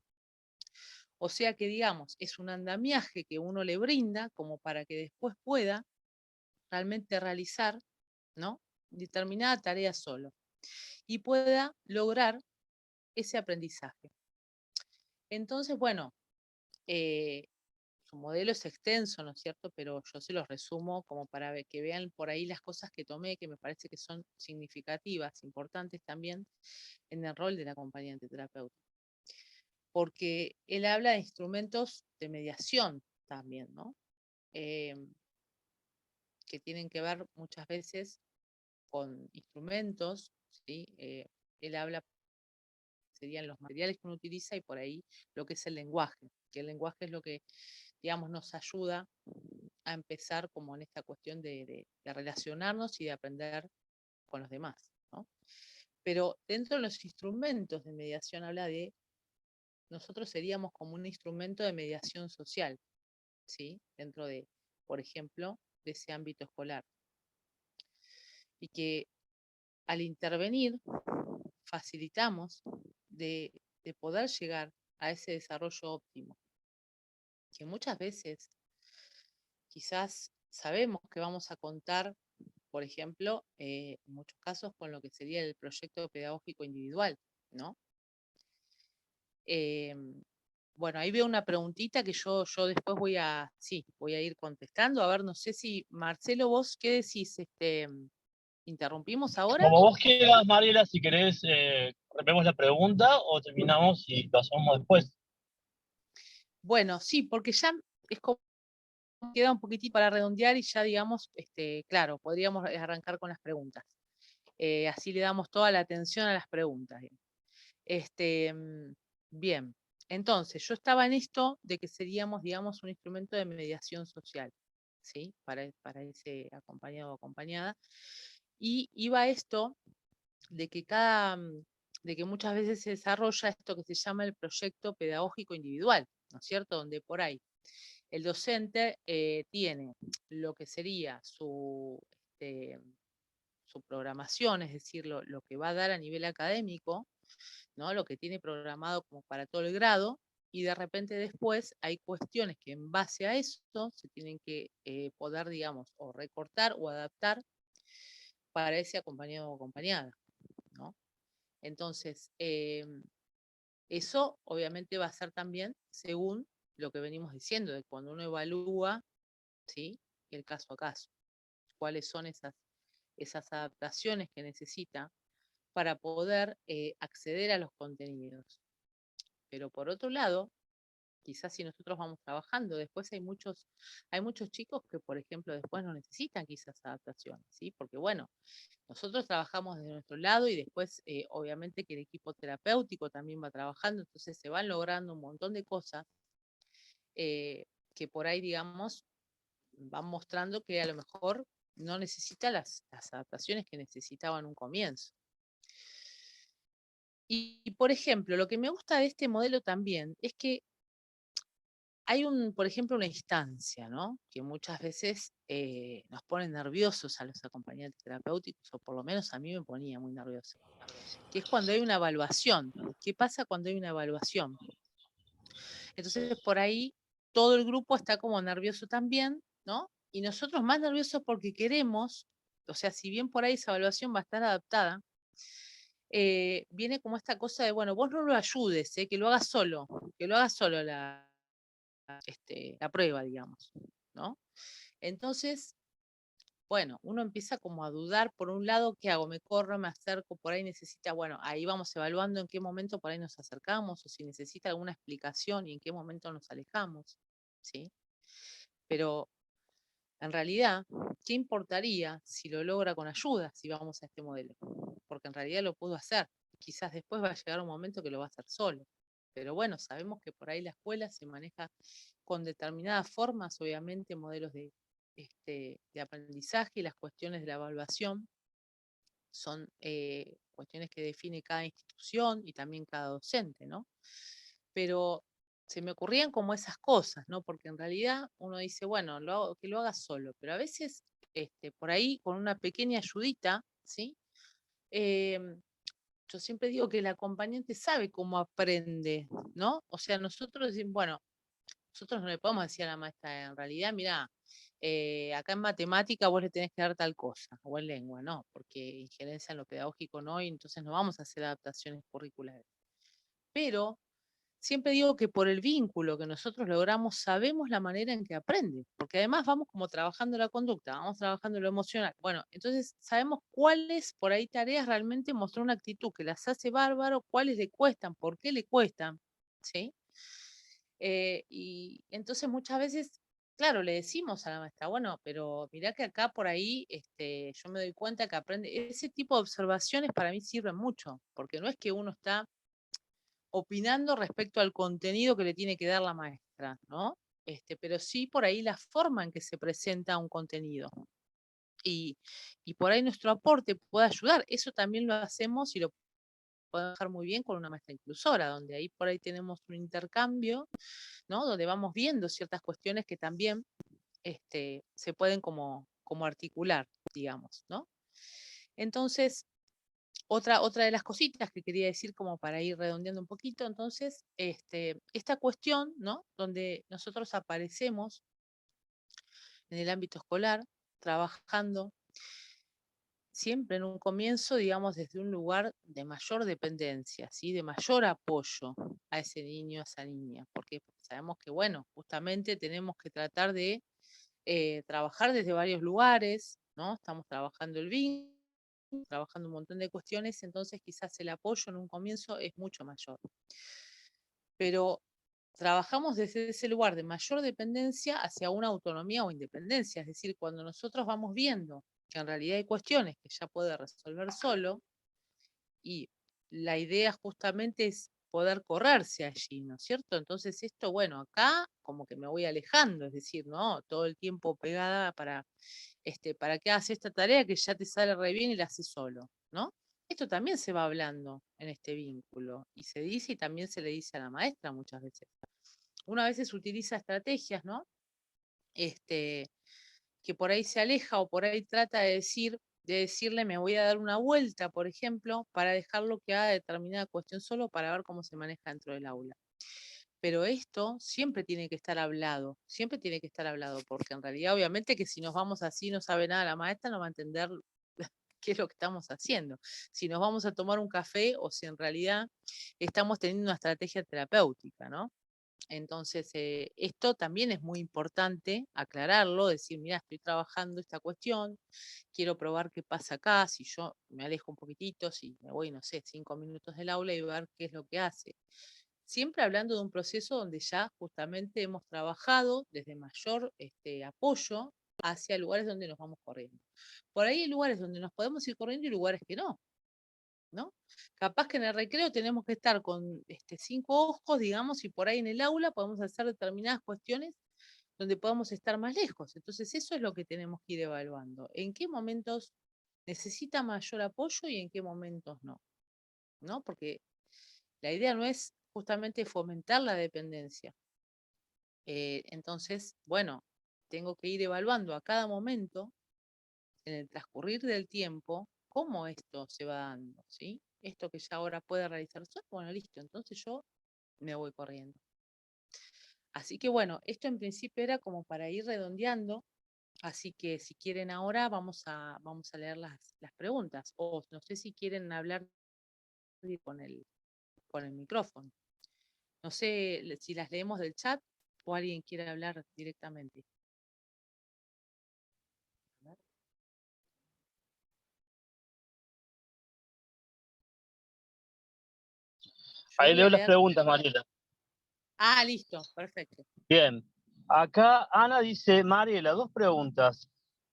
O sea que, digamos, es un andamiaje que uno le brinda como para que después pueda realmente realizar, ¿no? Determinada tarea solo y pueda lograr ese aprendizaje. Entonces, bueno, su modelo es extenso, ¿no es cierto? Pero yo se los resumo como para que vean por ahí las cosas que tomé, que me parece que son significativas, importantes también en el rol del acompañante terapéutico. Porque él habla de instrumentos de mediación también, ¿no? Que tienen que ver muchas veces con instrumentos, ¿sí? Él habla, serían los materiales que uno utiliza y por ahí lo que es el lenguaje, que el lenguaje es lo que, digamos, nos ayuda a empezar como en esta cuestión de relacionarnos y de aprender con los demás, ¿no? Pero dentro de los instrumentos de mediación habla de, nosotros seríamos como un instrumento de mediación social, ¿sí? Dentro de, por ejemplo, de ese ámbito escolar. Y que al intervenir facilitamos de poder llegar a ese desarrollo óptimo, que muchas veces quizás sabemos que vamos a contar, por ejemplo, en muchos casos con lo que sería el proyecto pedagógico individual, ¿no? Eh, bueno, ahí veo una preguntita que yo después voy a ir contestando. A ver, no sé si, Marcelo, vos qué decís, ¿interrumpimos ahora? Como vos quieras, Mariela, si querés, repemos la pregunta o terminamos y lo hacemos después. Bueno, sí, porque ya es como queda un poquitito para redondear y ya, digamos, claro, podríamos arrancar con las preguntas. Así le damos toda la atención a las preguntas. Bien. Bien, entonces yo estaba en esto de que seríamos, digamos, un instrumento de mediación social, ¿sí? Para ese acompañado o acompañada. Y iba esto de que de que muchas veces se desarrolla esto que se llama el proyecto pedagógico individual, ¿no es cierto? Donde por ahí el docente tiene lo que sería este, su programación, es decir, lo que va a dar a nivel académico, ¿no? Lo que tiene programado como para todo el grado, y de repente después hay cuestiones que en base a eso se tienen que poder, digamos, o recortar o adaptar para ese acompañado o acompañada, ¿no? Entonces, eso obviamente va a ser también según lo que venimos diciendo, de cuando uno evalúa, ¿sí? El caso a caso, cuáles son esas adaptaciones que necesita para poder acceder a los contenidos. Pero por otro lado, quizás si nosotros vamos trabajando, después hay muchos chicos que, por ejemplo, después no necesitan quizás adaptaciones, ¿sí? Porque bueno, nosotros trabajamos de nuestro lado y después, obviamente, que el equipo terapéutico también va trabajando, entonces se van logrando un montón de cosas eh, que por ahí, digamos, van mostrando que a lo mejor no necesita las adaptaciones que necesitaba en un comienzo. Y, por ejemplo, lo que me gusta de este modelo también es que hay por ejemplo, una instancia, ¿no? Que muchas veces nos pone nerviosos a los acompañantes terapéuticos, o por lo menos a mí me ponía muy nerviosa, que es cuando hay una evaluación. ¿Qué pasa cuando hay una evaluación? Entonces, por ahí todo el grupo está como nervioso también, ¿no? Y nosotros más nerviosos porque queremos, o sea, si bien por ahí esa evaluación va a estar adaptada, viene como esta cosa de, bueno, vos no lo ayudes, que lo haga solo la prueba, digamos, ¿no? Entonces, bueno, uno empieza como a dudar, por un lado, ¿qué hago? ¿Me corro, me acerco? Por ahí necesita, bueno, ahí vamos evaluando en qué momento por ahí nos acercamos, o si necesita alguna explicación y en qué momento nos alejamos, ¿sí? Pero en realidad, ¿qué importaría si lo logra con ayuda, si vamos a este modelo? Porque en realidad lo pudo hacer. Quizás después va a llegar un momento que lo va a hacer solo. Pero bueno, sabemos que por ahí la escuela se maneja con determinadas formas, obviamente, modelos de aprendizaje, y las cuestiones de la evaluación son cuestiones que define cada institución y también cada docente, ¿no? Pero se me ocurrían como esas cosas, ¿no? Porque en realidad uno dice, bueno, que lo haga solo, pero a veces por ahí con una pequeña ayudita, ¿sí? Eh, yo siempre digo que el acompañante sabe cómo aprende, ¿no? O sea, nosotros decimos, bueno, nosotros no le podemos decir a la maestra, en realidad, mira, acá en matemática vos le tenés que dar tal cosa, o en lengua, no, porque injerencia en lo pedagógico no, y entonces no vamos a hacer adaptaciones curriculares. Pero siempre digo que por el vínculo que nosotros logramos, sabemos la manera en que aprende, porque además vamos como trabajando la conducta, vamos trabajando lo emocional. Bueno, entonces sabemos cuáles por ahí tareas realmente mostró una actitud que las hace bárbaro, cuáles le cuestan, por qué le cuestan, ¿sí? Y entonces muchas veces, claro, le decimos a la maestra, bueno, pero mirá que acá por ahí yo me doy cuenta que aprende. Ese tipo de observaciones para mí sirven mucho, porque no es que uno está opinando respecto al contenido que le tiene que dar la maestra, ¿no? Pero sí por ahí la forma en que se presenta un contenido. Y, y por ahí nuestro aporte puede ayudar. Eso también lo hacemos y lo podemos dejar muy bien con una maestra inclusora, donde ahí por ahí tenemos un intercambio, ¿no? Donde vamos viendo ciertas cuestiones que también se pueden como articular, digamos, ¿no? Entonces, otra de las cositas que quería decir como para ir redondeando un poquito, entonces, esta cuestión, ¿no? Donde nosotros aparecemos en el ámbito escolar, trabajando siempre en un comienzo, digamos, desde un lugar de mayor dependencia, ¿sí? De mayor apoyo a ese niño, a esa niña, porque sabemos que, bueno, justamente tenemos que tratar de trabajar desde varios lugares, ¿no? Estamos trabajando el vínculo, trabajando un montón de cuestiones, entonces quizás el apoyo en un comienzo es mucho mayor. Pero trabajamos desde ese lugar de mayor dependencia hacia una autonomía o independencia. Es decir, cuando nosotros vamos viendo que en realidad hay cuestiones que ya puede resolver solo, y la idea justamente es poder correrse allí, ¿no es cierto? Entonces esto, bueno, acá como que me voy alejando, es decir, no, todo el tiempo pegada para que hagas esta tarea que ya te sale re bien y la haces solo, ¿no? Esto también se va hablando en este vínculo y se dice y también se le dice a la maestra muchas veces. Una vez se utiliza estrategias, ¿no? Este, que por ahí se aleja o por ahí trata de decirle me voy a dar una vuelta, por ejemplo, para dejarlo que haga determinada cuestión solo para ver cómo se maneja dentro del aula. Pero esto siempre tiene que estar hablado, siempre tiene que estar hablado, porque en realidad obviamente que si nos vamos así no sabe nada la maestra, no va a entender qué es lo que estamos haciendo. Si nos vamos a tomar un café o si en realidad estamos teniendo una estrategia terapéutica, ¿no? Entonces, esto también es muy importante aclararlo, decir, mira, estoy trabajando esta cuestión, quiero probar qué pasa acá, si yo me alejo un poquitito, si me voy, no sé, 5 minutos del aula y ver qué es lo que hace. Siempre hablando de un proceso donde ya justamente hemos trabajado desde mayor apoyo hacia lugares donde nos vamos corriendo. Por ahí hay lugares donde nos podemos ir corriendo y lugares que no. ¿No? Capaz que en el recreo tenemos que estar con 5 ojos, digamos, y por ahí en el aula podemos hacer determinadas cuestiones donde podamos estar más lejos. Entonces, eso es lo que tenemos que ir evaluando. ¿En qué momentos necesita mayor apoyo y en qué momentos no? ¿No? Porque la idea no es justamente fomentar la dependencia. Entonces, bueno, tengo que ir evaluando a cada momento, en el transcurrir del tiempo, cómo esto se va dando, ¿sí? Esto que ya ahora puede realizar solo, bueno, listo, entonces yo me voy corriendo. Así que bueno, esto en principio era como para ir redondeando, así que si quieren ahora vamos a leer las preguntas, o no sé si quieren hablar con el micrófono. No sé si las leemos del chat o alguien quiere hablar directamente. Yo Ahí voy a leo las leer. preguntas, Mariela. Ah, listo, perfecto. Bien. Acá Ana dice, Mariela, dos preguntas.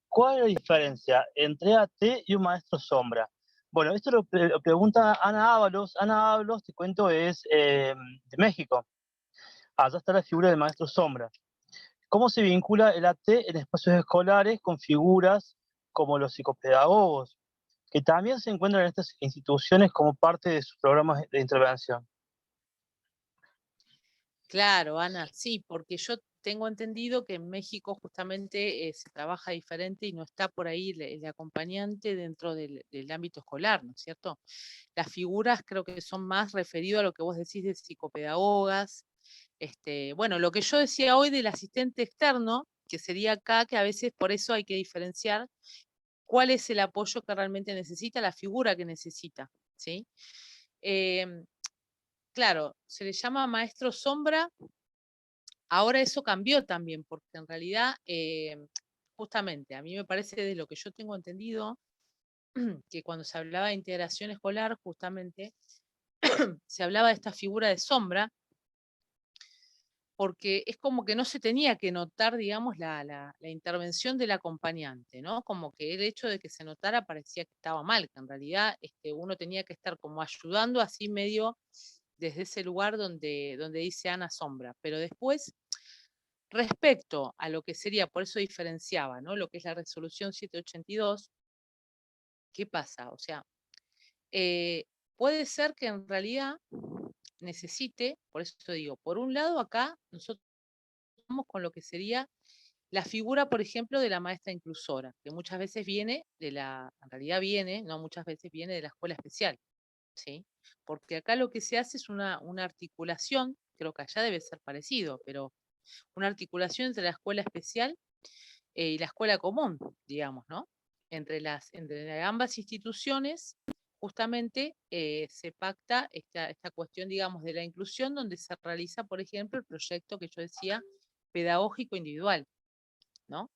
¿Cuál es la diferencia entre AT y un maestro sombra? Bueno, esto lo pregunta Ana Ábalos. Ana Ábalos, te cuento, es de México. Allá está la figura del maestro sombra. ¿Cómo se vincula el AT en espacios escolares con figuras como los psicopedagogos, que también se encuentran en estas instituciones como parte de sus programas de intervención? Claro, Ana, sí, porque yo tengo entendido que en México justamente se trabaja diferente y no está por ahí el acompañante dentro del ámbito escolar, ¿no es cierto? Las figuras creo que son más referidas a lo que vos decís de psicopedagogas. Bueno, lo que yo decía hoy del asistente externo, que sería acá, que a veces por eso hay que diferenciar cuál es el apoyo que realmente necesita, la figura que necesita, ¿sí? Em, claro, se le llama maestro sombra. Ahora eso cambió también, porque en realidad, justamente, a mí me parece de lo que yo tengo entendido, que cuando se hablaba de integración escolar, justamente, se hablaba de esta figura de sombra, porque es como que no se tenía que notar, digamos, la intervención del acompañante, ¿no? Como que el hecho de que se notara parecía que estaba mal, que en realidad uno tenía que estar como ayudando así medio desde ese lugar donde dice Ana Sombra, pero después respecto a lo que sería, por eso diferenciaba, ¿no? Lo que es la resolución 782, ¿qué pasa? O sea, puede ser que en realidad necesite, por eso digo, por un lado acá nosotros vamos con lo que sería la figura, por ejemplo, de la maestra inclusora, que muchas veces viene en realidad viene, no muchas veces viene de la escuela especial, ¿sí? Porque acá lo que se hace es una articulación, creo que allá debe ser parecido, pero una articulación entre la escuela especial y la escuela común, digamos, ¿no? Entre ambas instituciones, justamente se pacta esta cuestión, digamos, de la inclusión, donde se realiza, por ejemplo, el proyecto que yo decía, pedagógico individual, ¿no?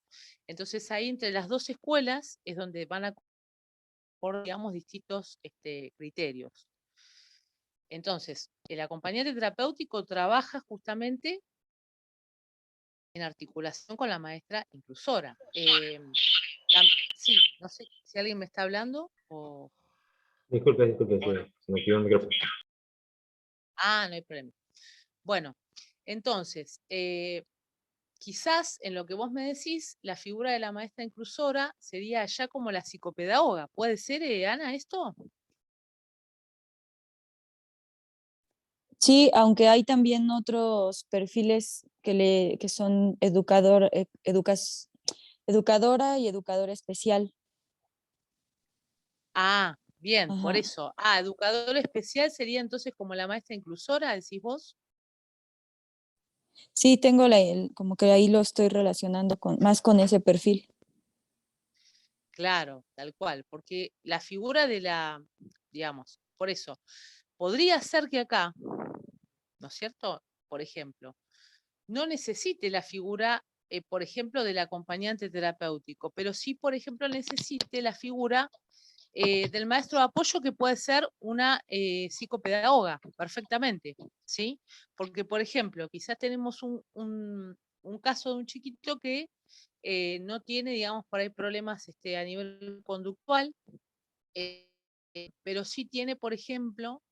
Entonces ahí entre las dos escuelas es donde van a por, digamos, distintos criterios. Entonces, el acompañante terapéutico trabaja justamente en articulación con la maestra inclusora. Sí, no sé si alguien me está hablando o... Disculpe, se me activó el micrófono. Ah, no hay problema. Bueno, entonces, quizás en lo que vos me decís, la figura de la maestra inclusora sería ya como la psicopedagoga. ¿Puede ser, Ana, esto? Sí, aunque hay también otros perfiles que son educadora y educadora especial. Ah, bien, por Ajá. eso. Ah, educador especial sería entonces como la maestra inclusora, decís vos. Sí, tengo como que ahí lo estoy relacionando más con ese perfil. Claro, tal cual, porque la figura de la, digamos, por eso, podría ser que acá, ¿no es cierto? Por ejemplo, no necesite la figura, por ejemplo, del acompañante terapéutico, pero sí, por ejemplo, necesite la figura del maestro de apoyo, que puede ser una psicopedagoga, perfectamente, ¿sí? Porque, por ejemplo, quizás tenemos un caso de un chiquito que no tiene, digamos, por ahí problemas a nivel conductual, pero sí tiene, por ejemplo,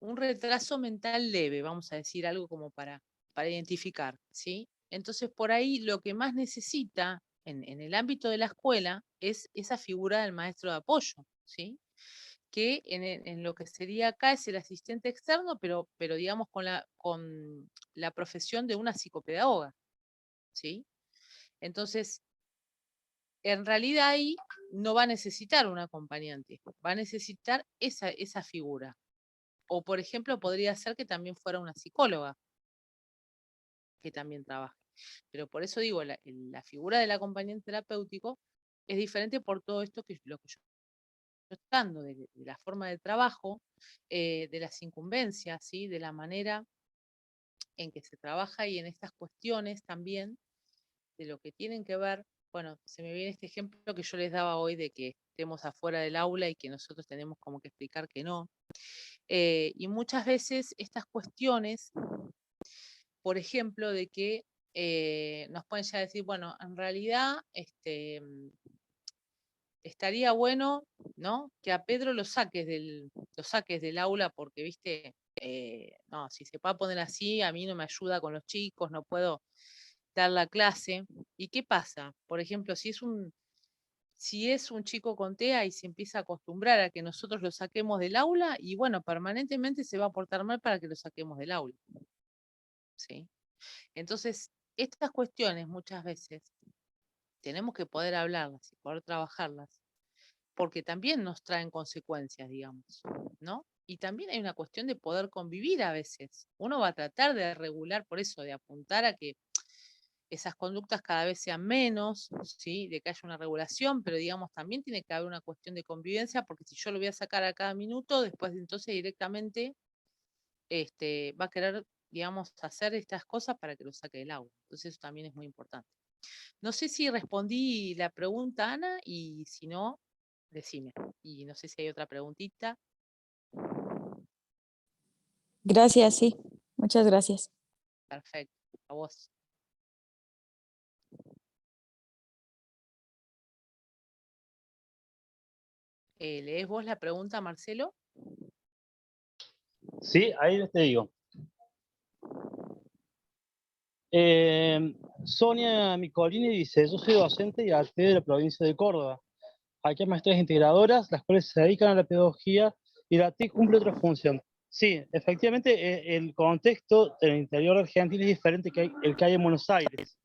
un retraso mental leve, vamos a decir algo como para identificar, ¿sí? Entonces, por ahí lo que más necesita en el ámbito de la escuela es esa figura del maestro de apoyo, ¿sí? Que en lo que sería acá es el asistente externo, pero digamos con la profesión de una psicopedagoga, ¿sí? Entonces, en realidad ahí no va a necesitar un acompañante, va a necesitar esa figura. O, por ejemplo, podría ser que también fuera una psicóloga que también trabaje. Pero por eso digo, la figura del acompañante terapéutico es diferente por todo esto lo que yo estoy tratando, de la forma de trabajo, de las incumbencias, ¿sí? De la manera en que se trabaja y en estas cuestiones también de lo que tienen que ver. Bueno, se me viene este ejemplo que yo les daba hoy de que estemos afuera del aula y que nosotros tenemos como que explicar que no. Y muchas veces estas cuestiones, por ejemplo, de que nos pueden ya decir, bueno, en realidad estaría bueno, ¿no? Que a Pedro lo saques del aula porque, viste, no, si se va a poner así, a mí no me ayuda con los chicos, no puedo dar la clase. ¿Y qué pasa? Por ejemplo, si es un chico con TEA y se empieza a acostumbrar a que nosotros lo saquemos del aula, y bueno, permanentemente se va a portar mal para que lo saquemos del aula. ¿Sí? Entonces, estas cuestiones muchas veces tenemos que poder hablarlas y poder trabajarlas, porque también nos traen consecuencias, digamos, ¿no? Y también hay una cuestión de poder convivir a veces. Uno va a tratar de regular, por eso, de apuntar a que esas conductas cada vez sean menos, ¿sí? De que haya una regulación, pero digamos, también tiene que haber una cuestión de convivencia, porque si yo lo voy a sacar a cada minuto, después entonces directamente va a querer, digamos, hacer estas cosas para que lo saque del aula. Entonces eso también es muy importante. No sé si respondí la pregunta, Ana, y si no, decime. Y no sé si hay otra preguntita. Gracias, sí. Muchas gracias. Perfecto. A vos. ¿Lees vos la pregunta, Marcelo? Sí, ahí te digo. Sonia Micolini dice, yo soy docente y arte de la provincia de Córdoba. Aquí hay maestras integradoras, las cuales se dedican a la pedagogía y la TIC cumple otra función. Sí, efectivamente, el contexto del interior de Argentina es diferente que el que hay en Buenos Aires.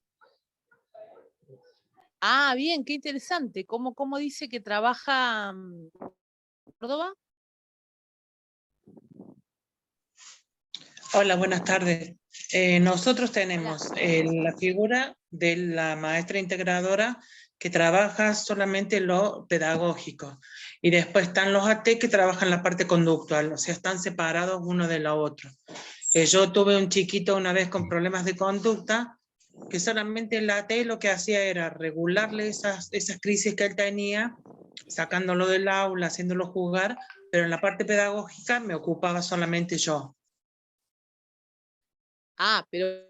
Ah, bien, qué interesante. ¿Cómo dice que trabaja Córdoba? Hola, buenas tardes. Nosotros tenemos la figura de la maestra integradora que trabaja solamente lo pedagógico y después están los AT que trabajan la parte conductual, o sea, están separados uno de lo otro. Yo tuve un chiquito una vez con problemas de conducta que solamente el AT lo que hacía era regularle esas crisis que él tenía, sacándolo del aula, haciéndolo jugar, pero en la parte pedagógica me ocupaba solamente yo. Ah, pero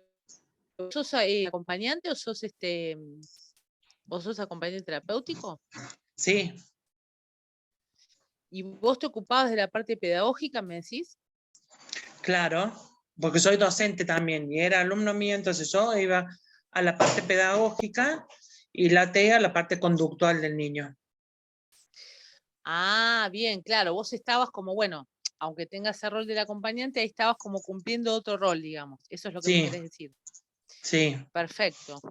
¿sos acompañante o sos vos sos acompañante terapéutico? Sí, ¿Y vos te ocupabas de la parte pedagógica, me decís? claro, porque soy docente también y era alumno mío, entonces yo iba a la parte pedagógica y la TEA a la parte conductual del niño. Ah, bien, claro, vos estabas como, bueno, aunque tengas el rol del acompañante, ahí estabas como cumpliendo otro rol, digamos. Eso es lo que me Sí, querés decir. sí. Perfecto.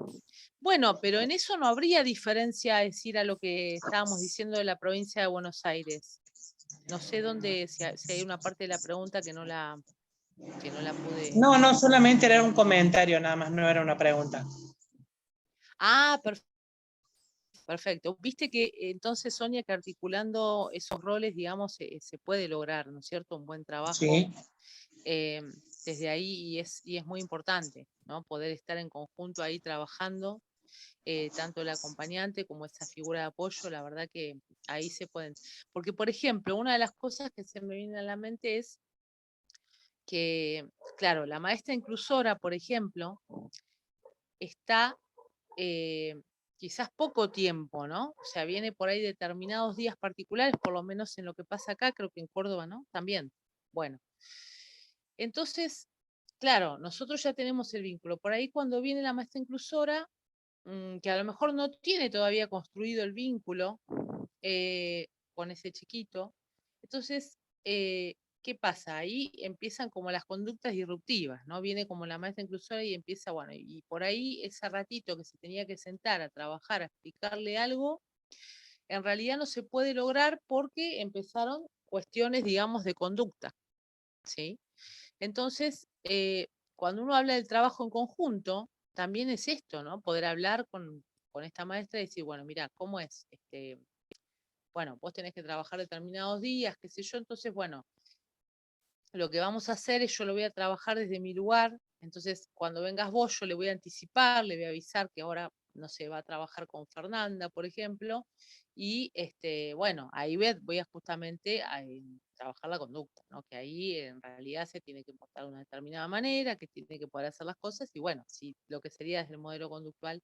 Bueno, pero en eso no habría diferencia, es decir, a lo que estábamos diciendo de la provincia de Buenos Aires. No sé dónde, si hay una parte de la pregunta que no la pude. No, no, solamente era un comentario, nada más, no era una pregunta. Ah, perfecto. Viste que entonces, Sonia, que articulando esos roles, digamos, se puede lograr, ¿no es cierto? Un buen trabajo Sí, desde ahí y es muy importante, ¿no? Poder estar en conjunto ahí trabajando, tanto el acompañante como esa figura de apoyo, la verdad que ahí se pueden. Porque, por ejemplo, una de las cosas que se me viene a la mente es que, claro, la maestra inclusora, por ejemplo, está quizás poco tiempo, ¿no? O sea, viene por ahí determinados días particulares, por lo menos en lo que pasa acá, creo que en Córdoba, ¿no? También. Bueno. Entonces, claro, nosotros ya tenemos el vínculo. Por ahí cuando viene la maestra inclusora, que a lo mejor no tiene todavía construido el vínculo con ese chiquito, entonces, ¿qué pasa? Ahí empiezan como las conductas disruptivas, ¿no? Viene como la maestra inclusora y empieza, bueno, y por ahí ese ratito que se tenía que sentar a trabajar, a explicarle algo, en realidad no se puede lograr porque empezaron cuestiones, digamos, de conducta, ¿sí? Entonces, cuando uno habla del trabajo en conjunto, también es esto, ¿no? Poder hablar con esta maestra y decir, bueno, mira, ¿cómo es? Bueno, vos tenés que trabajar determinados días, qué sé yo, entonces, bueno, lo que vamos a hacer es yo lo voy a trabajar desde mi lugar, entonces cuando vengas vos yo le voy a anticipar, le voy a avisar que ahora, no sé, va a trabajar con Fernanda, por ejemplo, y bueno, ahí voy a justamente a trabajar la conducta, ¿no? Que ahí en realidad se tiene que portar de una determinada manera, que tiene que poder hacer las cosas, y bueno, si lo que sería desde el modelo conductual,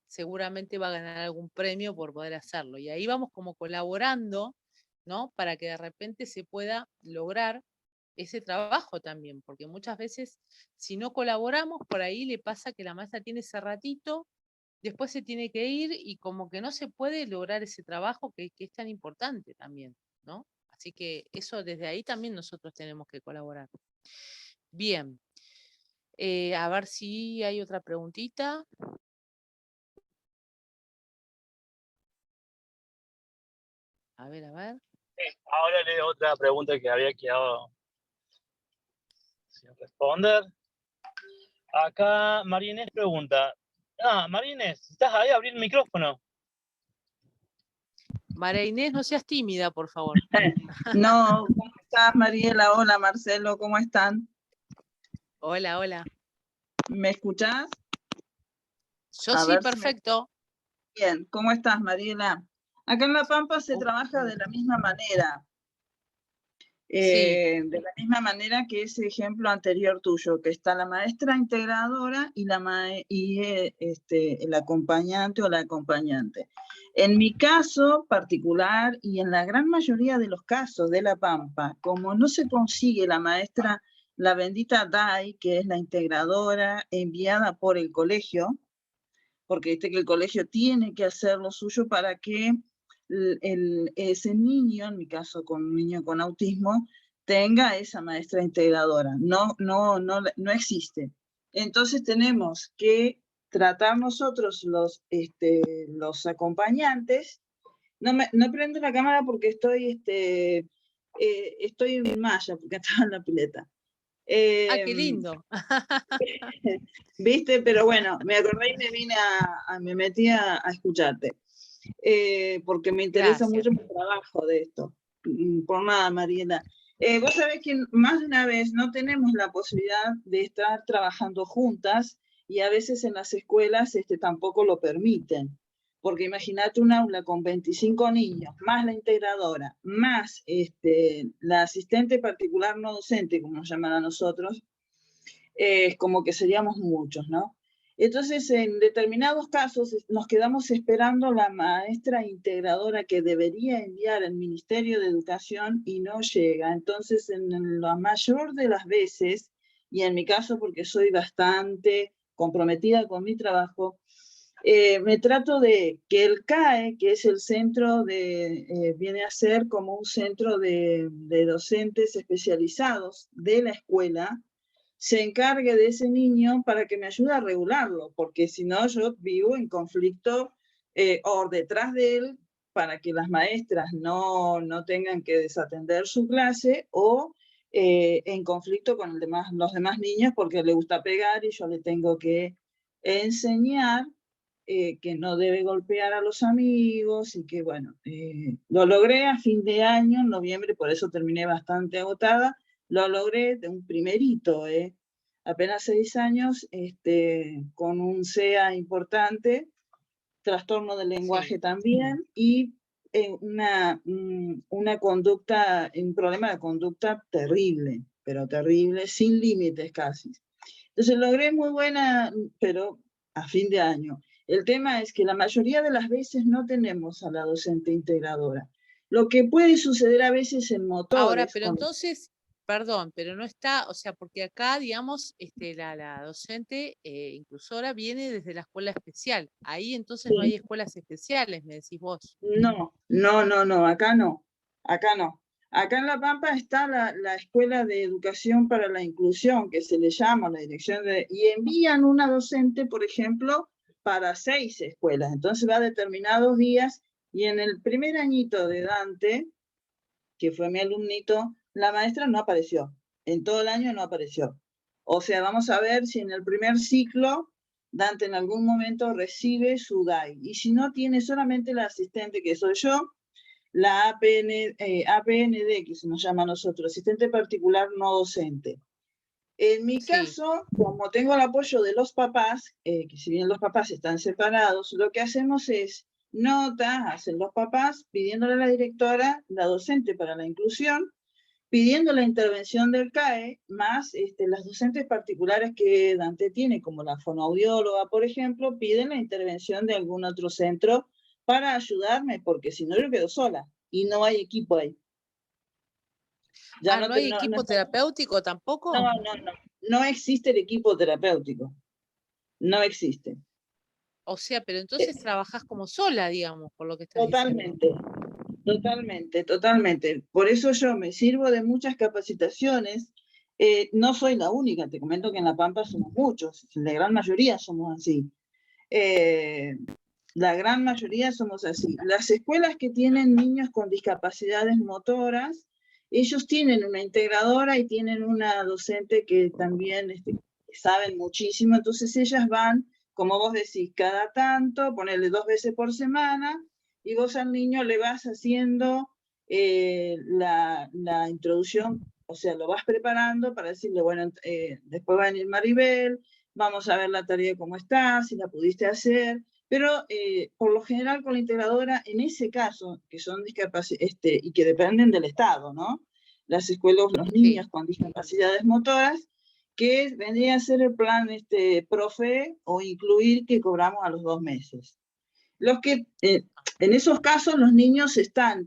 seguramente va a ganar algún premio por poder hacerlo. Y ahí vamos como colaborando, ¿no? Para que de repente se pueda lograr ese trabajo también, porque muchas veces si no colaboramos, por ahí le pasa que la maestra tiene ese ratito, después se tiene que ir y como que no se puede lograr ese trabajo que es tan importante también, ¿no? Así que eso desde ahí también nosotros tenemos que colaborar. Bien, a ver si hay otra preguntita. A ver, a ver. Ahora leo otra pregunta que había quedado sin responder. Acá María Inés pregunta. María Inés, ¿estás ahí? Abrí el micrófono. María Inés, no seas tímida, por favor. No, ¿cómo estás, Mariela? Hola, Marcelo, ¿cómo están? Hola, hola. ¿Me escuchás? Yo A sí, ver si perfecto. Bien, ¿cómo estás, Mariela? Acá en La Pampa se Oh, trabaja de la misma manera. sí, De la misma manera que ese ejemplo anterior tuyo, que está la maestra integradora y, el acompañante o la acompañante. En mi caso particular y en la gran mayoría de los casos de La Pampa, como no se consigue la maestra, la bendita DAI, que es la integradora enviada por el colegio, porque que el colegio tiene que hacer lo suyo para que ese niño, en mi caso con un niño con autismo, tenga esa maestra integradora. No existe. Entonces tenemos que tratar nosotros los acompañantes. No prendo la cámara porque estoy en malla, porque estaba en la pileta. qué lindo. ¿Viste? Pero bueno, me acordé y me vine me metí a escucharte. Porque me interesa Gracias. mucho el trabajo de esto. Por nada, Mariela. Vos sabés que más de una vez no tenemos la posibilidad de estar trabajando juntas y a veces en las escuelas tampoco lo permiten. porque imagínate un aula con 25 niños, más la integradora, más la asistente particular no docente, como nos llaman a nosotros, es como que seríamos muchos, ¿no? Entonces, en determinados casos, nos quedamos esperando la maestra integradora que debería enviar el Ministerio de Educación y no llega. Entonces, en la mayor de las veces, y en mi caso porque soy bastante comprometida con mi trabajo, me trato de que el CAE, que es el centro viene a ser como un centro de docentes especializados de la escuela, se encargue de ese niño para que me ayude a regularlo, porque si no yo vivo en conflicto o detrás de él para que las maestras no tengan que desatender su clase, o en conflicto con los demás niños porque le gusta pegar y yo le tengo que enseñar que no debe golpear a los amigos y que, bueno, lo logré a fin de año, en noviembre, por eso terminé bastante agotada. Lo logré de un primerito, apenas 6 años, con un CEA importante, trastorno del lenguaje también, y una conducta, un problema de conducta terrible, pero terrible, sin límites casi. Entonces logré muy buena, pero a fin de año. El tema es que la mayoría de las veces no tenemos a la docente integradora. Lo que puede suceder a veces en motores. Ahora, pero entonces, perdón, pero no está, o sea, porque acá, digamos, la docente inclusora viene desde la escuela especial. Ahí entonces Sí. no hay escuelas especiales, me decís vos. No, acá no, acá no. Acá en La Pampa está la Escuela de Educación para la Inclusión, que se le llama la dirección y envían una docente, por ejemplo, para 6 escuelas. Entonces va a determinados días, y en el primer añito de Dante, que fue mi alumnito, la maestra no apareció. En todo el año no apareció. O sea, vamos a ver si en el primer ciclo Dante en algún momento recibe su DAI. Y si no, tiene solamente la asistente, que soy yo, la APND, que se nos llama a nosotros, asistente particular no docente. En mi caso, como tengo el apoyo de los papás, que si bien los papás están separados, lo que hacemos es notas, hacen los papás, pidiéndole a la directora, la docente para la inclusión, pidiendo la intervención del CAE, más las docentes particulares que Dante tiene, como la fonoaudióloga, por ejemplo, piden la intervención de algún otro centro para ayudarme, porque si no yo quedo sola y no hay equipo ahí. Ya ¿no hay equipo terapéutico tampoco? No existe el equipo terapéutico. No existe. O sea, pero entonces trabajás como sola, digamos, por lo que estás diciendo. Totalmente. Por eso yo me sirvo de muchas capacitaciones. No soy la única, te comento que en La Pampa somos muchos, la gran mayoría somos así. La gran mayoría somos así. Las escuelas que tienen niños con discapacidades motoras, ellos tienen una integradora y tienen una docente que también saben muchísimo, entonces ellas van, como vos decís, cada tanto, ponerle 2 veces por semana, y vos al niño le vas haciendo la introducción, o sea, lo vas preparando para decirle, bueno, después va a venir Maribel, vamos a ver la tarea cómo está, si la pudiste hacer, pero por lo general con la integradora, en ese caso, que son discapacidades, y que dependen del Estado, ¿no? Las escuelas, los niños con discapacidades motoras, que vendría a ser el plan profe o incluir, que cobramos a los 2 meses. Los que, en esos casos los niños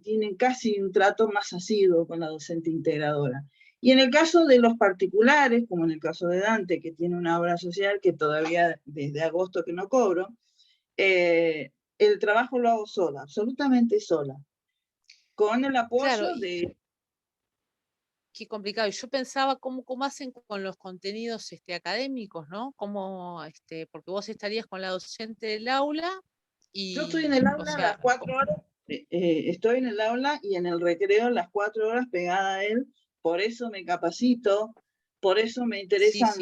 tienen casi un trato más asiduo con la docente integradora. Y en el caso de los particulares, como en el caso de Dante, que tiene una obra social que todavía desde agosto que no cobro, el trabajo lo hago sola, absolutamente sola, con el apoyo de... Qué complicado. Y yo pensaba cómo hacen con los contenidos académicos, ¿no? Porque vos estarías con la docente del aula y... Yo estoy en el aula las 4 horas, estoy en el aula y en el recreo las 4 horas pegada a él, por eso me capacito, por eso me interesan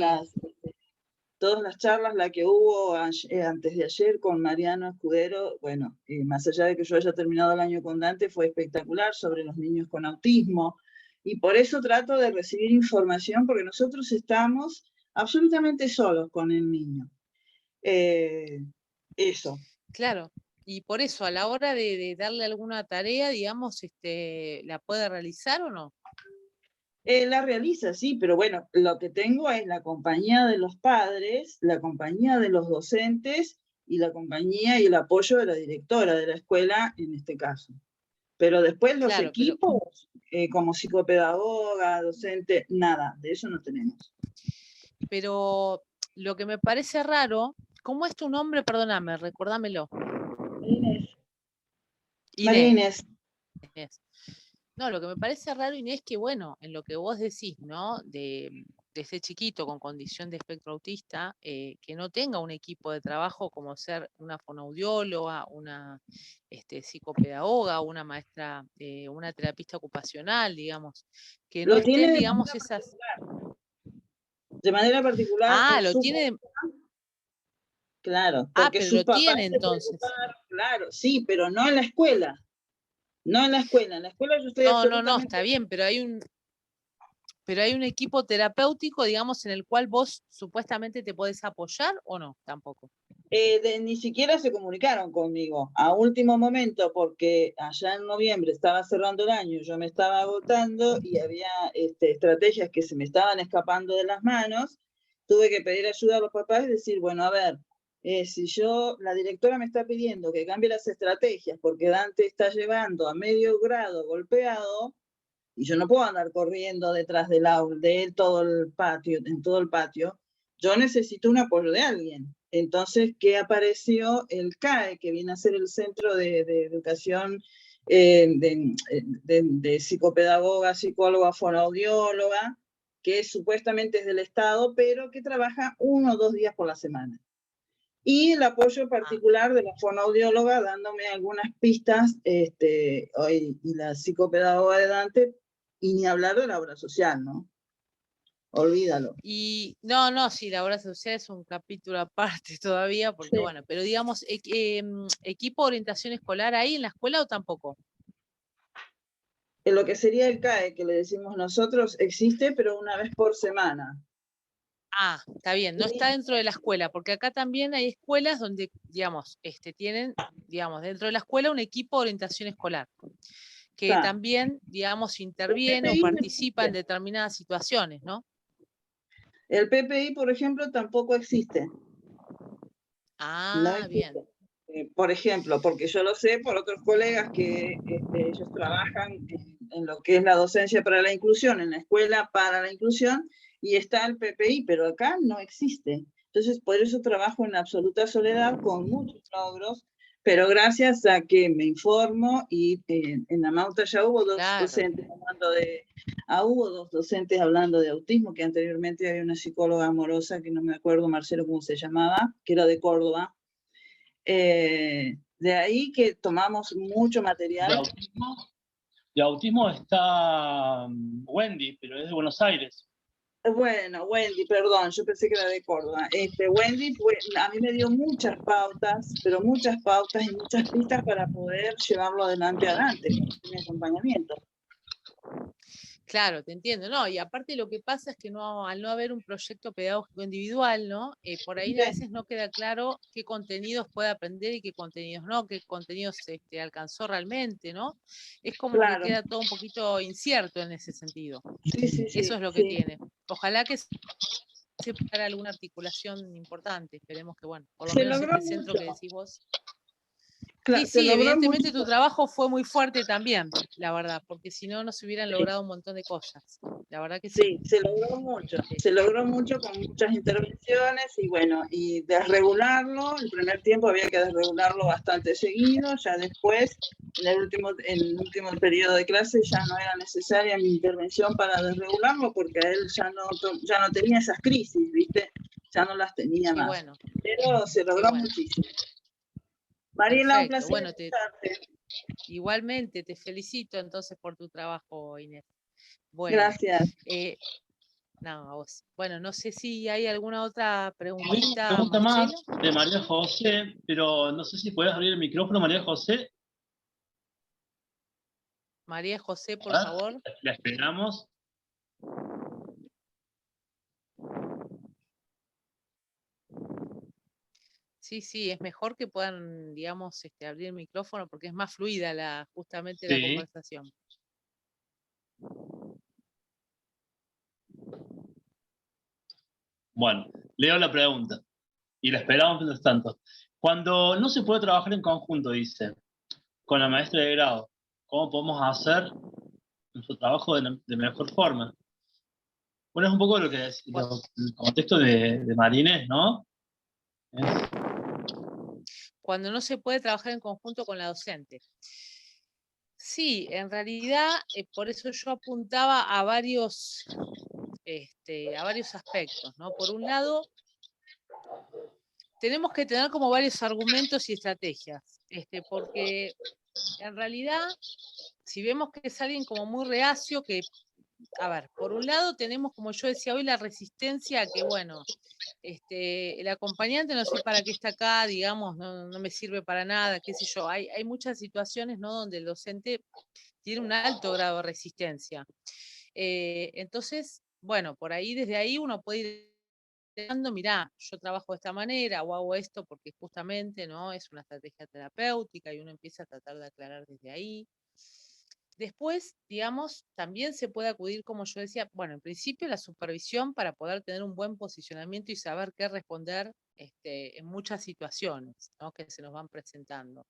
todas las charlas, la que hubo antes de ayer con Mariano Escudero, bueno, más allá de que yo haya terminado el año con Dante, fue espectacular, sobre los niños con autismo, y por eso trato de recibir información, porque nosotros estamos absolutamente solos con el niño. Eso. Claro. Y por eso, a la hora de darle alguna tarea, digamos, ¿la puede realizar o no? La realiza, sí, pero bueno, lo que tengo es la compañía de los padres, la compañía de los docentes y la compañía y el apoyo de la directora de la escuela en este caso. Pero después los Claro, pero, equipos, como psicopedagoga, docente, nada, de eso no tenemos. pero lo que me parece raro, ¿cómo es tu nombre? Perdóname, recordámelo. Inés. María Inés. Inés. Inés. No, lo que me parece raro, Inés, que bueno, en lo que vos decís, ¿no? De ese chiquito con condición de espectro autista, que no tenga un equipo de trabajo como ser una fonoaudióloga, una psicopedagoga, una maestra, una terapista ocupacional, digamos, que no Lo tiene estén, digamos, esas... de manera particular Ah, en lo su... tiene... Claro, Ah, porque pero sus lo papás tiene se entonces. preocuparon, claro, sí, pero no en la escuela. No en la escuela. En la escuela yo estoy No, absolutamente... está bien, pero hay un equipo terapéutico, digamos, en el cual vos supuestamente te podés apoyar o no, tampoco. Ni siquiera se comunicaron conmigo a último momento porque allá en noviembre estaba cerrando el año, yo me estaba agotando y había estrategias que se me estaban escapando de las manos. Tuve que pedir ayuda a los papás y decir, bueno, a ver, si la directora me está pidiendo que cambie las estrategias porque Dante está llevando a medio grado golpeado y yo no puedo andar corriendo detrás de él todo el patio, en todo el patio, yo necesito un apoyo de alguien. Entonces, ¿qué apareció? El CAE, que viene a ser el Centro de Educación de Psicopedagoga, Psicóloga, Fonoaudióloga, que supuestamente es del Estado, pero que trabaja 1 o 2 días por la semana. Y el apoyo particular de la fonoaudióloga dándome algunas pistas, y la psicopedagoga de Dante, y ni hablar de la obra social, ¿no? Olvídalo. Y no, sí, la obra social es un capítulo aparte todavía, porque Sí. bueno, pero digamos, ¿equipo de orientación escolar ahí en la escuela o tampoco? En lo que sería el CAE, que le decimos nosotros, existe, pero una vez por semana. Ah, está bien, no está dentro de la escuela, porque acá también hay escuelas donde, digamos, tienen, digamos, dentro de la escuela un equipo de orientación escolar, que Está. también, digamos, El interviene o PPI no participa en existe. determinadas situaciones, ¿no? El PPI, por ejemplo, tampoco existe. No Ah, existe. bien. Por ejemplo, porque yo lo sé por otros colegas que ellos trabajan en lo que es la docencia para la inclusión, en la escuela para la inclusión, y está el PPI, pero acá no existe. Entonces, por eso trabajo en absoluta soledad, con muchos logros, pero gracias a que me informo y en la Mauta ya hubo Claro. hubo dos docentes hablando de autismo, que anteriormente había una psicóloga amorosa, que no me acuerdo, Marcelo, cómo se llamaba, que era de Córdoba. De ahí que tomamos mucho material. De autismo está Wendy, pero es de Buenos Aires. Bueno, Wendy, perdón, yo pensé que era de Córdoba. Wendy a mí me dio muchas pautas, pero muchas pautas y muchas pistas para poder llevarlo adelante con mi acompañamiento. Claro, te entiendo, ¿no? Y aparte lo que pasa es que al no haber un proyecto pedagógico individual, ¿no? Por ahí a veces no queda claro qué contenidos puede aprender y qué contenidos no, qué contenidos alcanzó realmente, ¿no? Es como que Claro. queda todo un poquito incierto en ese sentido. Sí, Eso es lo que tiene. Ojalá que se pueda dar alguna articulación importante. Esperemos que, bueno, por lo menos logró centro mucho. que decís vos. Claro, Y sí, evidentemente mucho. tu trabajo fue muy fuerte también, la verdad, porque si no, no se hubieran logrado un montón de cosas. La verdad que sí. Sí, se logró mucho. Se logró mucho con muchas intervenciones y bueno, y desregularlo, el primer tiempo había que desregularlo bastante seguido, ya después, en el último periodo de clase ya no era necesaria mi intervención para desregularlo porque él ya no tenía esas crisis, ¿viste? Ya no las tenía más. Bueno. Pero se logró muchísimo. Mariela, un placer escucharte. Igualmente, te felicito entonces por tu trabajo, Inés. Bueno, gracias. No, a vos. Bueno, no sé si hay alguna otra preguntita. Me gusta más de María José, pero no sé si puedes abrir el micrófono, María José. María José, por favor. La esperamos. Sí, es mejor que puedan, digamos, abrir el micrófono porque es más fluida justamente la Sí. conversación. Bueno, leo la pregunta y la esperamos mientras tanto. Cuando no se puede trabajar en conjunto, dice, con la maestra de grado, ¿cómo podemos hacer nuestro trabajo de mejor forma? Bueno, es un poco lo que es el contexto de Marines, ¿no? Cuando no se puede trabajar en conjunto con la docente. Sí, en realidad, por eso yo apuntaba a varios aspectos, ¿no? Por un lado, tenemos que tener como varios argumentos y estrategias, porque en realidad, si vemos que es alguien como muy reacio, que, a ver, por un lado tenemos, como yo decía hoy, la resistencia a que, bueno, el acompañante no sé para qué está acá, digamos, no me sirve para nada, qué sé yo, hay muchas situaciones, ¿no?, donde el docente tiene un alto grado de resistencia. Entonces, bueno, por ahí, desde ahí uno puede ir dando, mirá, yo trabajo de esta manera o hago esto porque justamente, ¿no?, es una estrategia terapéutica y uno empieza a tratar de aclarar desde ahí. Después, digamos, también se puede acudir, como yo decía, bueno, en principio la supervisión para poder tener un buen posicionamiento y saber qué responder en muchas situaciones, ¿no?, que se nos van presentando.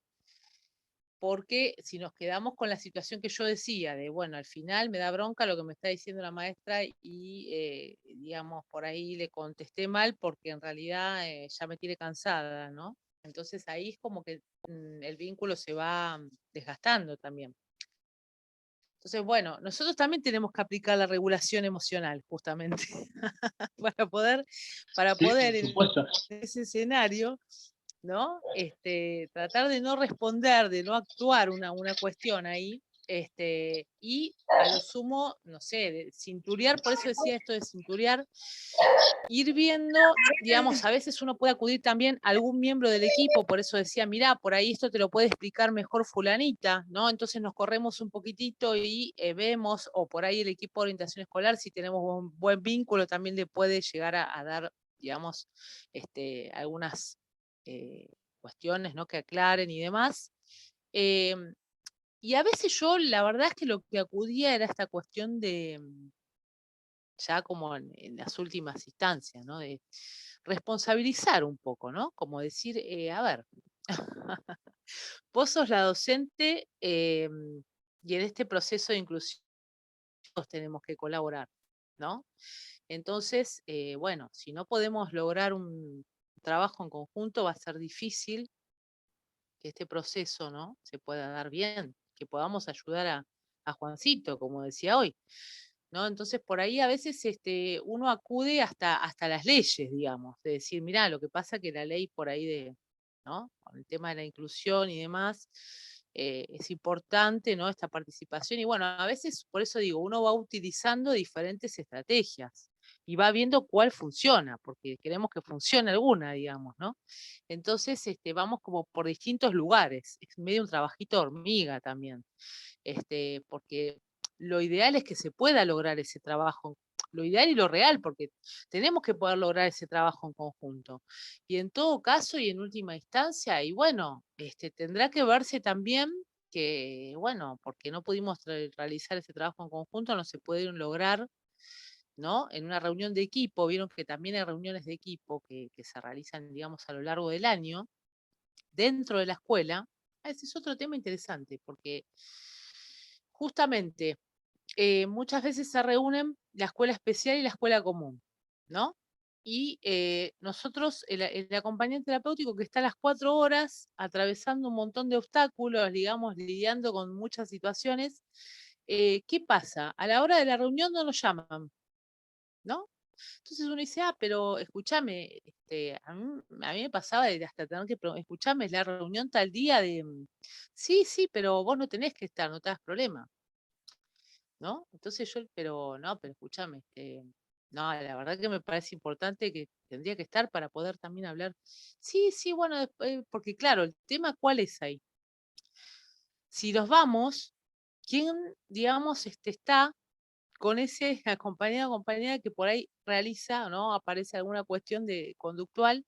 Porque si nos quedamos con la situación que yo decía, de bueno, al final me da bronca lo que me está diciendo la maestra y, digamos, por ahí le contesté mal porque en realidad ya me tiene cansada, ¿no? Entonces ahí es como que el vínculo se va desgastando también. Entonces, bueno, nosotros también tenemos que aplicar la regulación emocional, justamente, para Sí, poder por en supuesto. ese escenario, ¿no? Tratar de no responder, de no actuar una cuestión ahí, y a lo sumo, no sé, de cinturear, por eso decía esto de cinturear, ir viendo, digamos, a veces uno puede acudir también a algún miembro del equipo, por eso decía, mirá, por ahí esto te lo puede explicar mejor fulanita, ¿no? Entonces nos corremos un poquitito y vemos, o por ahí el equipo de orientación escolar, si tenemos un buen vínculo, también le puede llegar a dar, digamos, algunas cuestiones, ¿no?, que aclaren y demás. Y a veces yo, la verdad es que lo que acudía era esta cuestión de, ya como en las últimas instancias, ¿no?, de responsabilizar un poco, ¿no? Como decir, a ver, vos sos la docente y en este proceso de inclusión todos tenemos que colaborar, ¿no? Entonces, bueno, si no podemos lograr un trabajo en conjunto, va a ser difícil que este proceso, ¿no?, se pueda dar bien, que podamos ayudar a Juancito, como decía hoy, ¿no? Entonces, por ahí a veces uno acude hasta las leyes, digamos, de decir, mirá, lo que pasa que la ley por ahí ¿no?, con el tema de la inclusión y demás, es importante, ¿no?, esta participación. Y bueno, a veces, por eso digo, uno va utilizando diferentes estrategias y va viendo cuál funciona, porque queremos que funcione alguna, digamos, ¿no? Entonces, vamos como por distintos lugares, es medio un trabajito de hormiga también, porque lo ideal es que se pueda lograr ese trabajo, lo ideal y lo real, porque tenemos que poder lograr ese trabajo en conjunto. Y en todo caso, y en última instancia, y bueno, tendrá que verse también que, bueno, porque no pudimos realizar ese trabajo en conjunto, no se pueden lograr, ¿no?, en una reunión de equipo. Vieron que también hay reuniones de equipo que se realizan, digamos, a lo largo del año, dentro de la escuela. Ese es otro tema interesante, porque justamente muchas veces se reúnen la escuela especial y la escuela común, ¿no? Y nosotros, el acompañante terapéutico que está a las 4 horas atravesando un montón de obstáculos, digamos, lidiando con muchas situaciones, ¿qué pasa? A la hora de la reunión no nos llaman, ¿no? Entonces uno dice, pero escúchame, a mí me pasaba de hasta tener que, escúchame, es la reunión tal día de, sí, pero vos no tenés que estar, no te das problema, ¿no? Entonces yo, pero escúchame, no, la verdad que me parece importante que tendría que estar para poder también hablar. Sí, bueno, porque claro, el tema ¿cuál es ahí? Si nos vamos, ¿quién, digamos, está con ese acompañada que por ahí realiza, ¿no? Aparece alguna cuestión de conductual,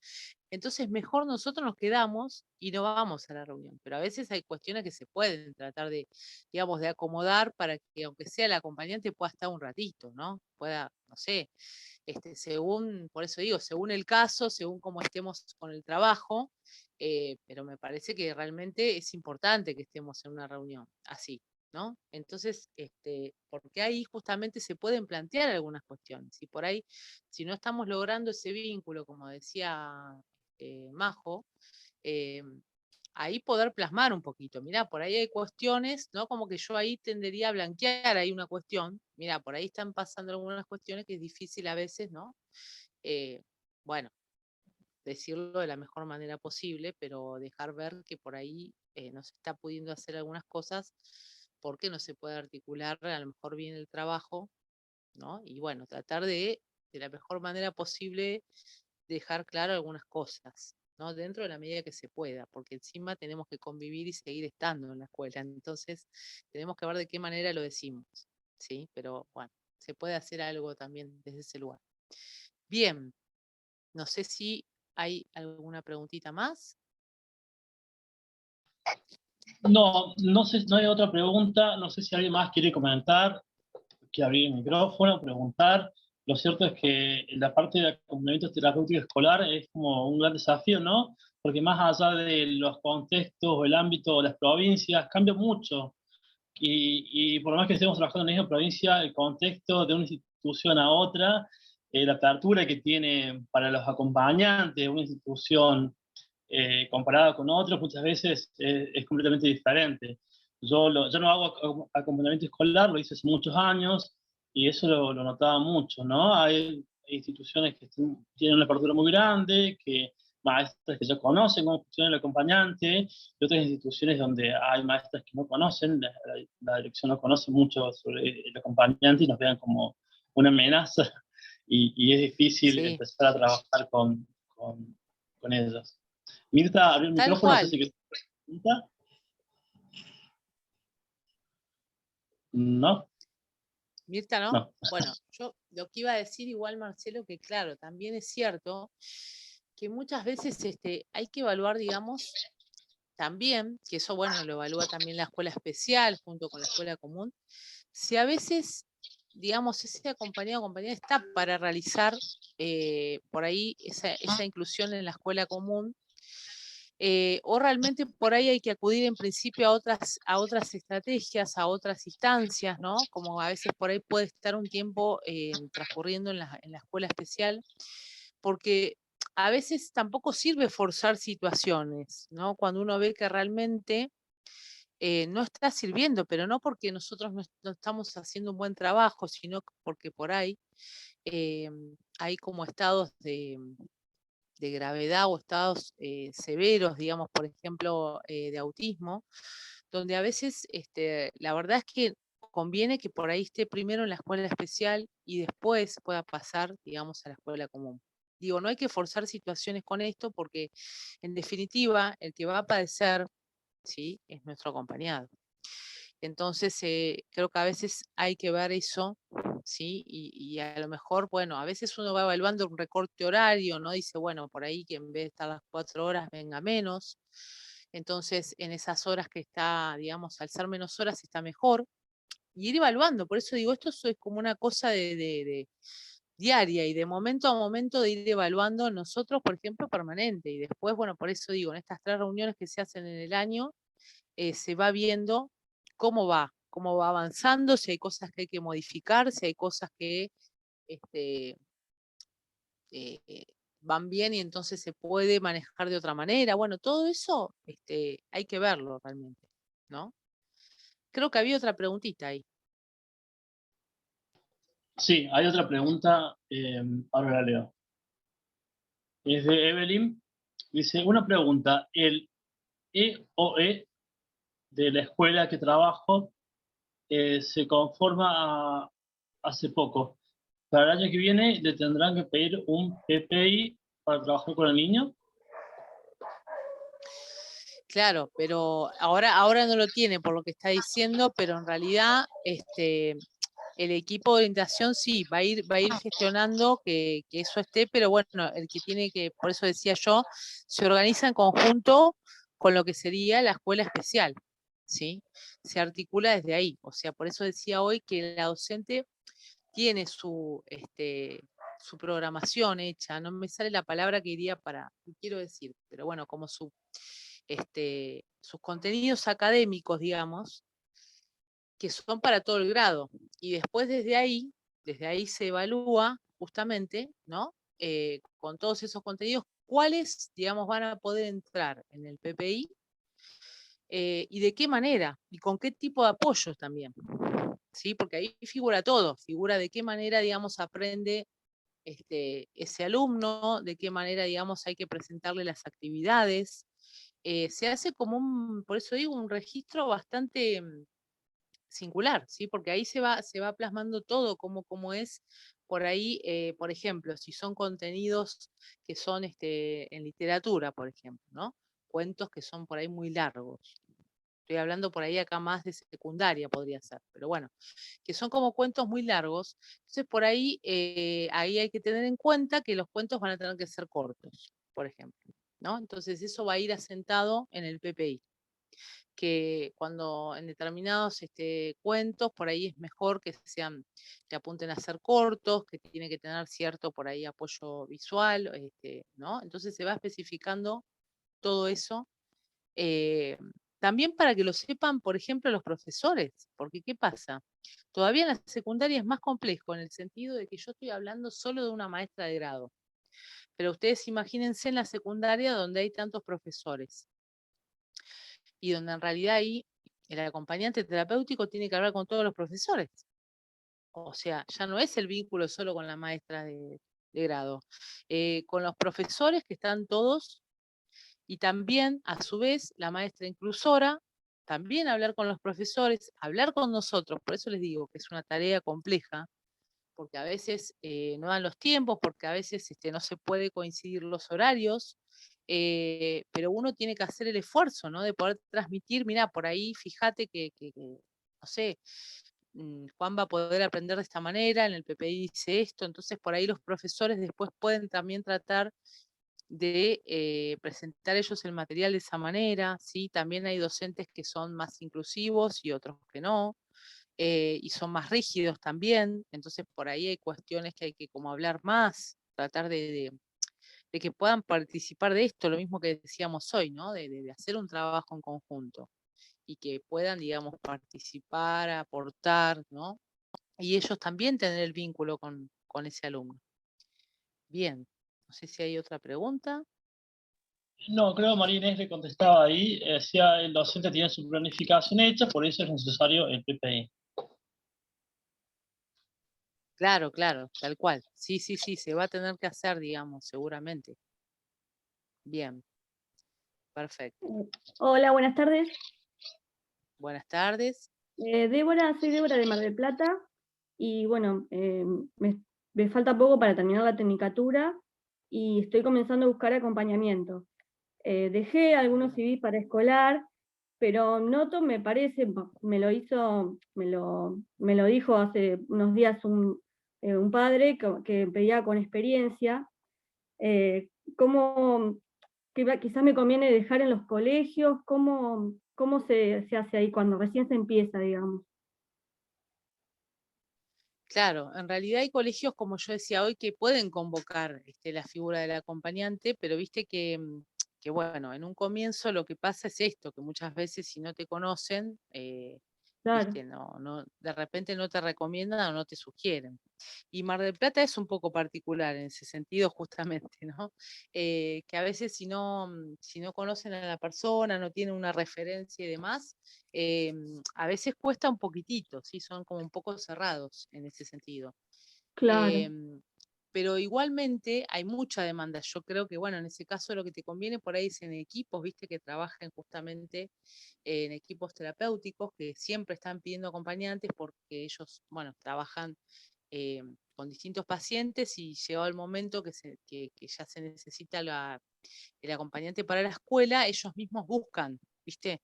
entonces mejor nosotros nos quedamos y no vamos a la reunión. Pero a veces hay cuestiones que se pueden tratar de, digamos, de acomodar para que aunque sea el acompañante pueda estar un ratito, ¿no? Pueda, no sé, según, por eso digo, según el caso, según cómo estemos con el trabajo, pero me parece que realmente es importante que estemos en una reunión así, ¿no? Entonces, porque ahí justamente se pueden plantear algunas cuestiones. Y por ahí, si no estamos logrando ese vínculo, como decía Majo, eh, ahí poder plasmar un poquito. Mirá, por ahí hay cuestiones, ¿no? Como que yo ahí tendería a blanquear ahí una cuestión. Mirá, por ahí están pasando algunas cuestiones que es difícil a veces, ¿no? Bueno, decirlo de la mejor manera posible, pero dejar ver que por ahí no se está pudiendo hacer algunas cosas porque no se puede articular a lo mejor bien el trabajo, ¿no? Y bueno, tratar de la mejor manera posible, dejar claro algunas cosas, ¿no? Dentro de la medida que se pueda, porque encima tenemos que convivir y seguir estando en la escuela, entonces tenemos que ver de qué manera lo decimos, ¿sí? Pero bueno, se puede hacer algo también desde ese lugar. Bien, no sé si hay alguna preguntita más. No, no sé, no hay otra pregunta. No sé si alguien más quiere comentar, quiere abrir el micrófono, preguntar. Lo cierto es que la parte de acompañamiento terapéutico escolar es como un gran desafío, ¿no? Porque más allá de los contextos o el ámbito o las provincias, cambia mucho. Y por más que estemos trabajando en la misma provincia, el contexto de una institución a otra, la apertura que tiene para los acompañantes, una institución comparada con otros, muchas veces es completamente diferente. Yo no hago acompañamiento escolar, lo hice hace muchos años, y eso lo notaba mucho, ¿no? Hay instituciones que tienen una apertura muy grande, que maestras que ya conocen cómo funciona el acompañante, y otras instituciones donde hay maestras que no conocen, la dirección no conoce mucho sobre el acompañante y nos vean como una amenaza, y es difícil Sí, empezar a trabajar con ellos. Mirta abrió el tal micrófono, no sé cual. si querés pregunta. No, Mirta, ¿no? no. Bueno, yo lo que iba a decir igual, Marcelo, que claro, también es cierto que muchas veces hay que evaluar, digamos, también, que eso, bueno, lo evalúa también la escuela especial junto con la escuela común, si a veces, digamos, ese acompañado o acompañada está para realizar por ahí esa inclusión en la escuela común, o realmente por ahí hay que acudir en principio a otras estrategias, a otras instancias, ¿no? Como a veces por ahí puede estar un tiempo transcurriendo en la escuela especial, porque a veces tampoco sirve forzar situaciones, ¿no? Cuando uno ve que realmente no está sirviendo, pero no porque nosotros no estamos haciendo un buen trabajo, sino porque por ahí eh, hay como estados de gravedad o estados severos, digamos, por ejemplo, de autismo, donde a veces la verdad es que conviene que por ahí esté primero en la escuela especial y después pueda pasar, digamos, a la escuela común. Digo, no hay que forzar situaciones con esto porque, en definitiva, el que va a padecer, ¿sí?, es nuestro acompañado. Entonces, creo que a veces hay que ver eso, ¿sí? Y a lo mejor, bueno, a veces uno va evaluando un recorte horario, ¿no? Dice, bueno, por ahí que en vez de estar las 4 horas venga menos. Entonces, en esas horas que está, digamos, al ser menos horas está mejor. Y ir evaluando, por eso digo, esto es como una cosa de diaria y de momento a momento de ir evaluando nosotros, por ejemplo, permanente. Y después, bueno, por eso digo, en estas 3 reuniones que se hacen en el año, se va viendo cómo va avanzando, si hay cosas que hay que modificar, si hay cosas que este, van bien y entonces se puede manejar de otra manera. Bueno, todo eso hay que verlo realmente, ¿no? Creo que había otra preguntita ahí. Sí, hay otra pregunta, ahora la leo. Es de Evelyn. Dice, una pregunta, el EOE de la escuela que trabajo se conforma hace poco. Para el año que viene le tendrán que pedir un PPI para trabajar con el niño. Claro, pero ahora no lo tiene por lo que está diciendo, pero en realidad el equipo de orientación sí, va a ir gestionando que eso esté, pero bueno, el que tiene que, por eso decía yo, se organiza en conjunto con lo que sería la escuela especial, ¿sí? Se articula desde ahí, o sea, por eso decía hoy que la docente tiene su programación hecha, no me sale la palabra que iría para, ¿qué quiero decir? Pero bueno, como sus contenidos académicos, digamos, que son para todo el grado. Y después desde ahí se evalúa justamente, ¿no? Con todos esos contenidos, cuáles, digamos, van a poder entrar en el PPI y de qué manera y con qué tipo de apoyos también. ¿Sí? Porque ahí figura todo, figura de qué manera, digamos, aprende ese alumno, de qué manera, digamos, hay que presentarle las actividades. Se hace como por eso digo, un registro bastante singular, ¿sí? Porque ahí se va plasmando todo, cómo es por ahí, por ejemplo, si son contenidos que son en literatura, por ejemplo, ¿no? Cuentos que son por ahí muy largos. Estoy hablando por ahí acá más de secundaria podría ser, pero bueno, que son como cuentos muy largos. Entonces por ahí, ahí hay que tener en cuenta que los cuentos van a tener que ser cortos, por ejemplo, ¿no? Entonces eso va a ir asentado en el PPI, que cuando en determinados cuentos por ahí es mejor que apunten a ser cortos, que tiene que tener cierto por ahí apoyo visual, ¿no? Entonces se va especificando todo eso. También para que lo sepan, por ejemplo, los profesores, porque ¿qué pasa? Todavía en la secundaria es más complejo en el sentido de que yo estoy hablando solo de una maestra de grado, pero ustedes imagínense en la secundaria donde hay tantos profesores y donde en realidad ahí el acompañante terapéutico tiene que hablar con todos los profesores. O sea, ya no es el vínculo solo con la maestra de grado, con los profesores que están todos. Y también, a su vez, la maestra inclusora, también hablar con los profesores, hablar con nosotros, por eso les digo que es una tarea compleja, porque a veces no dan los tiempos, porque a veces no se puede coincidir los horarios, pero uno tiene que hacer el esfuerzo, ¿no? De poder transmitir, mira, por ahí, fíjate que, no sé, Juan va a poder aprender de esta manera, en el PPI dice esto, entonces por ahí los profesores después pueden también tratar de presentar ellos el material de esa manera, ¿sí? También hay docentes que son más inclusivos y otros que no, y son más rígidos también, entonces por ahí hay cuestiones que hay que como hablar más, tratar de que puedan participar de esto, lo mismo que decíamos hoy, ¿no? De hacer un trabajo en conjunto y que puedan, digamos, participar, aportar, ¿no? Y ellos también tener el vínculo con ese alumno. Bien, no sé si hay otra pregunta. No, creo que María Inés le contestaba ahí, decía el docente tiene su planificación hecha, por eso es necesario el PPI. Claro, claro, tal cual. Sí, sí, sí, se va a tener que hacer, digamos, seguramente. Bien, perfecto. Hola, buenas tardes. Buenas tardes. Soy Débora de Mar del Plata y bueno, me falta poco para terminar la tecnicatura y estoy comenzando a buscar acompañamiento. Dejé algunos CVs para escolar, pero noto, me parece, me lo dijo hace unos días un padre que pedía con experiencia, cómo quizás me conviene dejar en los colegios, cómo se hace ahí cuando recién se empieza, digamos. Claro, en realidad hay colegios, como yo decía hoy, que pueden convocar la figura del acompañante, pero viste que, bueno, en un comienzo lo que pasa es esto, que muchas veces si no te conocen, Claro, viste, de repente no te recomiendan o no te sugieren. Y Mar del Plata es un poco particular en ese sentido, justamente, ¿no? Que a veces si no conocen a la persona, no tienen una referencia y demás, a veces cuesta un poquitito, ¿sí? Son como un poco cerrados en ese sentido. claro. Pero igualmente hay mucha demanda. Yo creo que, bueno, en ese caso lo que te conviene por ahí es en equipos, viste, que trabajen justamente en equipos terapéuticos que siempre están pidiendo acompañantes porque ellos, bueno, trabajan con distintos pacientes y llegado el momento que ya se necesita el acompañante para la escuela, ellos mismos buscan ¿viste?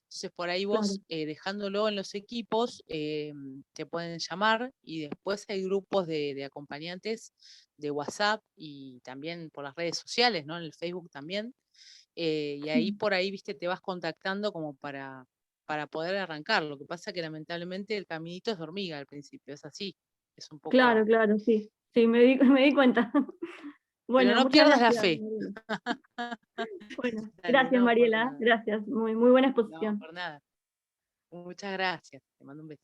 Entonces por ahí Claro. vos, dejándolo en los equipos, te pueden llamar, y después hay grupos de acompañantes de WhatsApp y también por las redes sociales, ¿no? En el Facebook también. Y ahí por ahí, viste, te vas contactando como para poder arrancar. Lo que pasa que lamentablemente el caminito es de hormiga al principio, es así. Es un poco. Claro, claro, sí. Sí, me di cuenta. Pero Bueno, no muchas pierdas la gracias, fe. Mariela. Bueno, Dale, gracias, no, por Mariela. nada. Gracias. Muy buena No, exposición. por nada. Muchas gracias. Te mando un beso.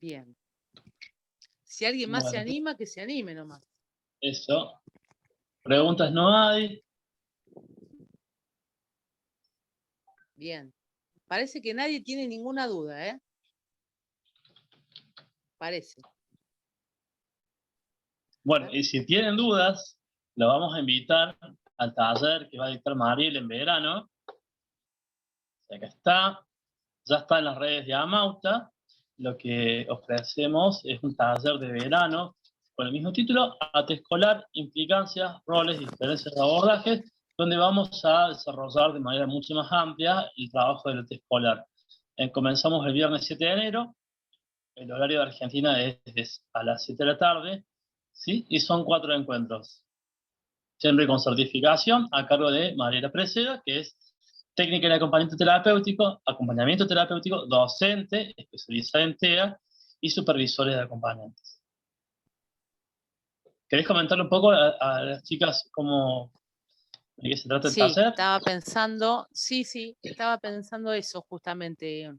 Bien. Si alguien más se Bueno, anima, que se anime nomás. eso. Preguntas no hay. Bien. Parece que nadie tiene ninguna duda, ¿eh? Parece. Bueno, y si tienen dudas, lo vamos a invitar al taller que va a dictar Mariel en verano. Acá está. Ya está en las redes de Amauta. Lo que ofrecemos es un taller de verano con el mismo título, AT escolar, implicancias, roles, diferencias de abordajes, donde vamos a desarrollar de manera mucho más amplia el trabajo del AT escolar. Comenzamos el viernes 7 de enero, el horario de Argentina es a las 7 de la tarde, ¿sí? Y son 4 encuentros. Siempre con certificación a cargo de Mariela Preseda, que es técnica en acompañamiento terapéutico, docente, especializada en TEA y supervisores de acompañantes. ¿Querés comentarle un poco a las chicas de qué se trata el Sí, taller? estaba pensando, estaba pensando eso justamente,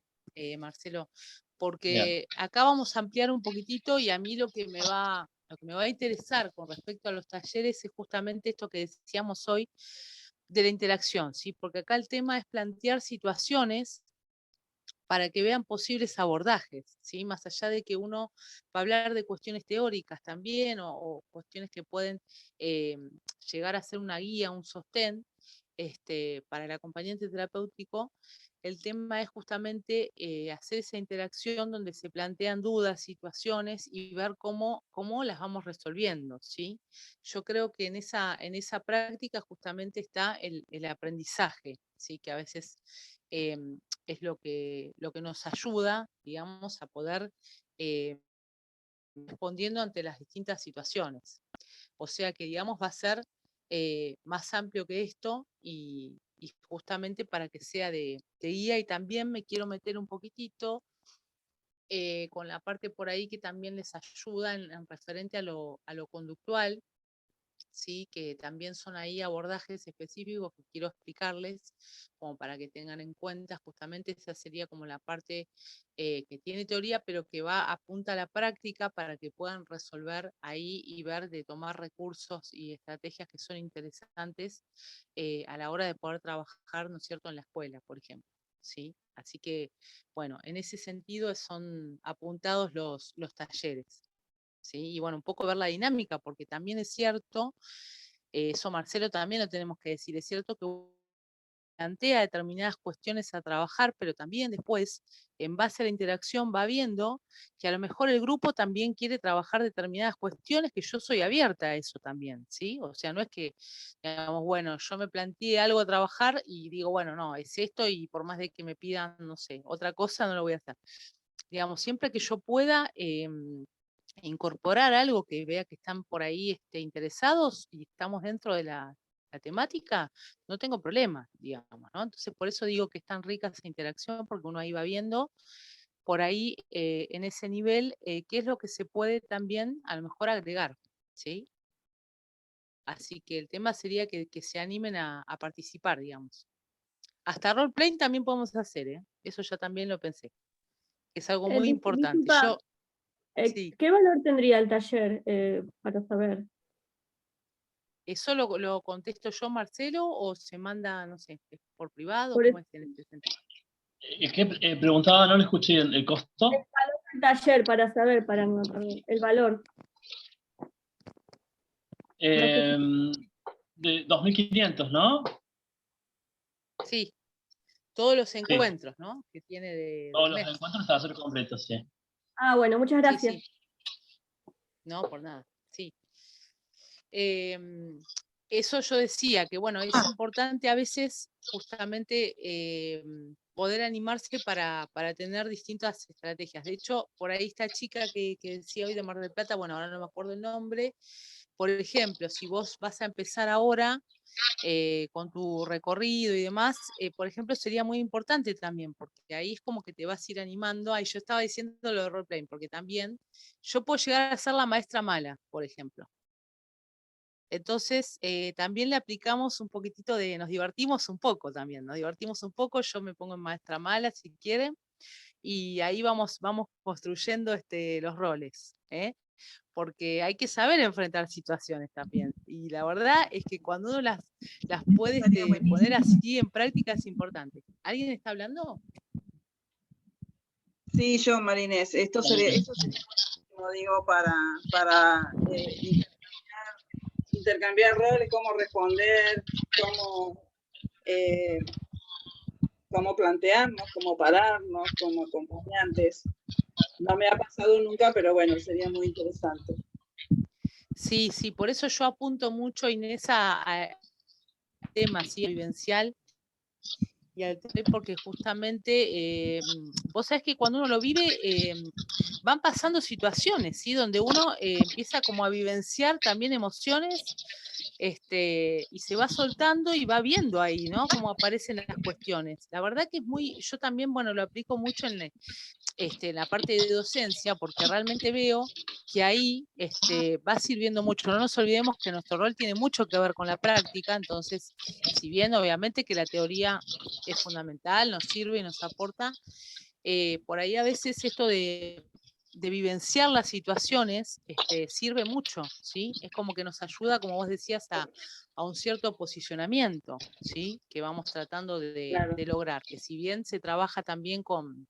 Marcelo, porque acá vamos a ampliar un poquitito, y a mí lo que me va a interesar con respecto a los talleres es justamente esto que decíamos hoy de la interacción, ¿sí? Porque acá el tema es plantear situaciones para que vean posibles abordajes, ¿sí? Más allá de que uno va a hablar de cuestiones teóricas también, o cuestiones que pueden llegar a ser una guía, un sostén para el acompañante terapéutico. El tema es justamente hacer esa interacción donde se plantean dudas, situaciones, y ver cómo las vamos resolviendo, ¿sí? Yo creo que en esa práctica justamente está el aprendizaje, ¿sí? Que a veces es lo que nos ayuda, digamos, a poder respondiendo ante las distintas situaciones. O sea que, digamos, va a ser más amplio que esto, y justamente para que sea de guía. Y también me quiero meter un poquitito con la parte por ahí que también les ayuda en referente a lo conductual, ¿sí? Que también son ahí abordajes específicos que quiero explicarles, como para que tengan en cuenta. Justamente esa sería como la parte que tiene teoría, pero que apunta a la práctica, para que puedan resolver ahí y ver de tomar recursos y estrategias que son interesantes a la hora de poder trabajar, ¿no es cierto?, en la escuela, por ejemplo, ¿sí? Así que, bueno, en ese sentido son apuntados los talleres. ¿Sí? Y bueno, un poco ver la dinámica, porque también es cierto, eso Marcelo también lo tenemos que decir, es cierto que plantea determinadas cuestiones a trabajar, pero también después, en base a la interacción, va viendo que a lo mejor el grupo también quiere trabajar determinadas cuestiones, que yo soy abierta a eso también, ¿sí? O sea, no es que, digamos, bueno, yo me planteé algo a trabajar y digo, bueno, no, es esto, y por más de que me pidan, no sé, otra cosa, no lo voy a hacer. Digamos, siempre que yo pueda incorporar algo que vea que están por ahí interesados, y estamos dentro de la temática, no tengo problema, digamos, ¿no? Entonces, por eso digo que es tan rica esa interacción, porque uno ahí va viendo por ahí en ese nivel qué es lo que se puede también a lo mejor agregar, ¿sí? Así que el tema sería que se animen a participar, digamos. Hasta roleplay también podemos hacer, ¿eh? Eso ya también lo pensé. Es algo muy importante. Disculpa, Sí. ¿qué valor tendría el taller para saber? ¿Eso lo contesto yo, Marcelo, o se manda, no sé, por privado? Por ¿Cómo es en este sentido? ¿Qué preguntaba? No le escuché el costo. el taller, para saber, el valor. De 2.500, ¿no? Sí, todos los encuentros, ¿no? Que tiene Todos del los mes. encuentros taller completo, sí. Ah, bueno, muchas gracias. Sí. No, por nada, sí. eso yo decía, que bueno, es importante a veces justamente poder animarse para tener distintas estrategias. De hecho, por ahí esta chica que decía hoy de Mar del Plata, bueno, ahora no me acuerdo el nombre, por ejemplo, si vos vas a empezar ahora con tu recorrido y demás, por ejemplo, sería muy importante también, porque ahí es como que te vas a ir animando. Ahí yo estaba diciendo lo de roleplaying, porque también yo puedo llegar a ser la maestra mala, por ejemplo. Entonces, también le aplicamos un poquitito nos divertimos un poco también, nos divertimos un poco, yo me pongo en maestra mala si quieren, y ahí vamos construyendo los roles, porque hay que saber enfrentar situaciones también. Y la verdad es que cuando uno las puede poner así en práctica es importante. ¿Alguien está hablando? Sí, yo, Marinés, eso sería como digo, para intercambiar roles, cómo responder, cómo plantearnos, cómo pararnos como acompañantes. No me ha pasado nunca, pero bueno, sería muy interesante. Sí, sí, por eso yo apunto mucho, Inés, a temas vivencial, y al tema, porque justamente vos sabés que cuando uno lo vive van pasando situaciones, ¿sí? Donde uno empieza como a vivenciar también emociones, y se va soltando y va viendo ahí, ¿no? Cómo aparecen las cuestiones. La verdad que es yo también, bueno, lo aplico mucho en la parte de docencia, porque realmente veo que ahí va sirviendo mucho. No nos olvidemos que nuestro rol tiene mucho que ver con la práctica, entonces, si bien obviamente que la teoría es fundamental, nos sirve y nos aporta, por ahí a veces esto de vivenciar las situaciones sirve mucho, ¿sí? Es como que nos ayuda, como vos decías, a un cierto posicionamiento, ¿sí? Que vamos tratando Claro. de lograr, que si bien se trabaja también con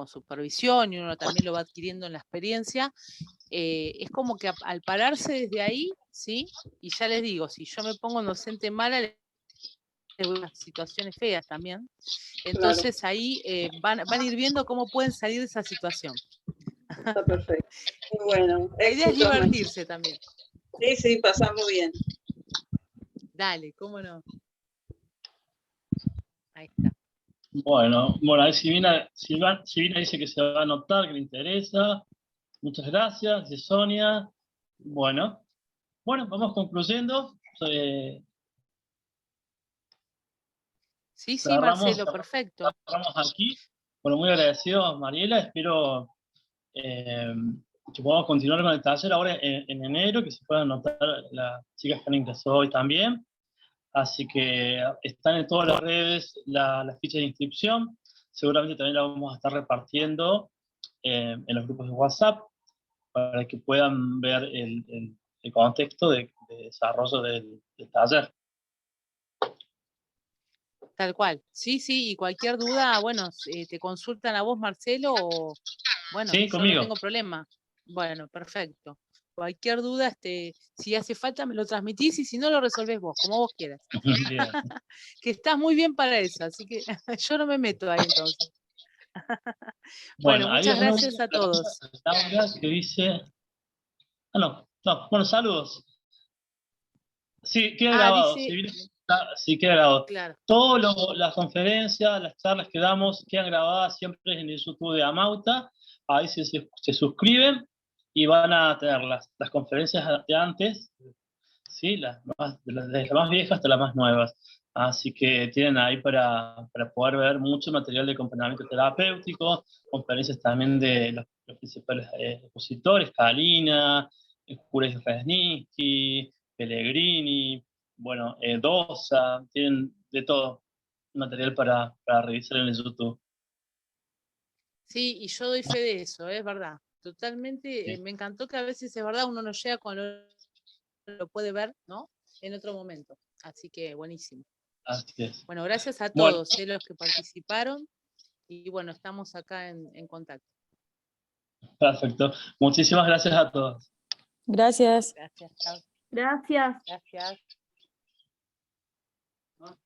supervisión y uno también lo va adquiriendo en la experiencia, es como que al pararse desde ahí, ¿sí? Y ya les digo, si yo me pongo en docente mala, les voy a situaciones feas también. Entonces ahí van a ir viendo cómo pueden salir de esa situación. Está perfecto. Muy bueno. La idea es divertirse también. Sí, sí, pasarlo bien. Dale, cómo no. Ahí está. Bueno, ahí Silvina dice que se va a anotar, que le interesa. Muchas gracias, dice Sonia. Bueno, vamos concluyendo. Sí, Marcelo, perfecto. Cerramos aquí. Bueno, muy agradecido, Mariela. Espero que podamos continuar con el taller ahora en enero, que se puedan anotar las chicas que han ingresado hoy también. Así que están en todas las redes las fichas de inscripción. Seguramente también la vamos a estar repartiendo en los grupos de WhatsApp para que puedan ver el contexto de desarrollo del taller. Tal cual. Sí, sí, y cualquier duda, bueno, te consultan a vos, Marcelo, o bueno, sí, yo conmigo. no tengo problema. Bueno, perfecto. Cualquier duda, si hace falta me lo transmitís y si no lo resolvés vos, como vos quieras. Que estás muy bien para eso, así que yo no me meto ahí entonces. Bueno, muchas gracias a todos. Laura, que dice... bueno, saludos. Sí, queda grabado. Sí, queda grabado. Claro. Todas las conferencias, las charlas que damos quedan grabadas siempre en el YouTube de Amauta. Ahí se suscriben y van a tener las conferencias de antes, ¿sí? Desde las más viejas hasta las más nuevas. Así que tienen ahí para poder ver mucho material de acompañamiento terapéutico, conferencias también de los principales expositores, Kalina, Jurek Resnicky, Pellegrini, bueno, Dosa, tienen de todo material para revisar en el YouTube. Sí, y yo doy fe de eso, es verdad. Totalmente, Sí. me encantó que a veces es verdad, uno no llega cuando lo puede ver, ¿no? En otro momento. Así que buenísimo. Así es. Bueno, gracias a todos los que participaron y bueno, estamos acá en contacto. Perfecto. Muchísimas gracias a todos. Gracias. Gracias. Chao. Gracias. Gracias.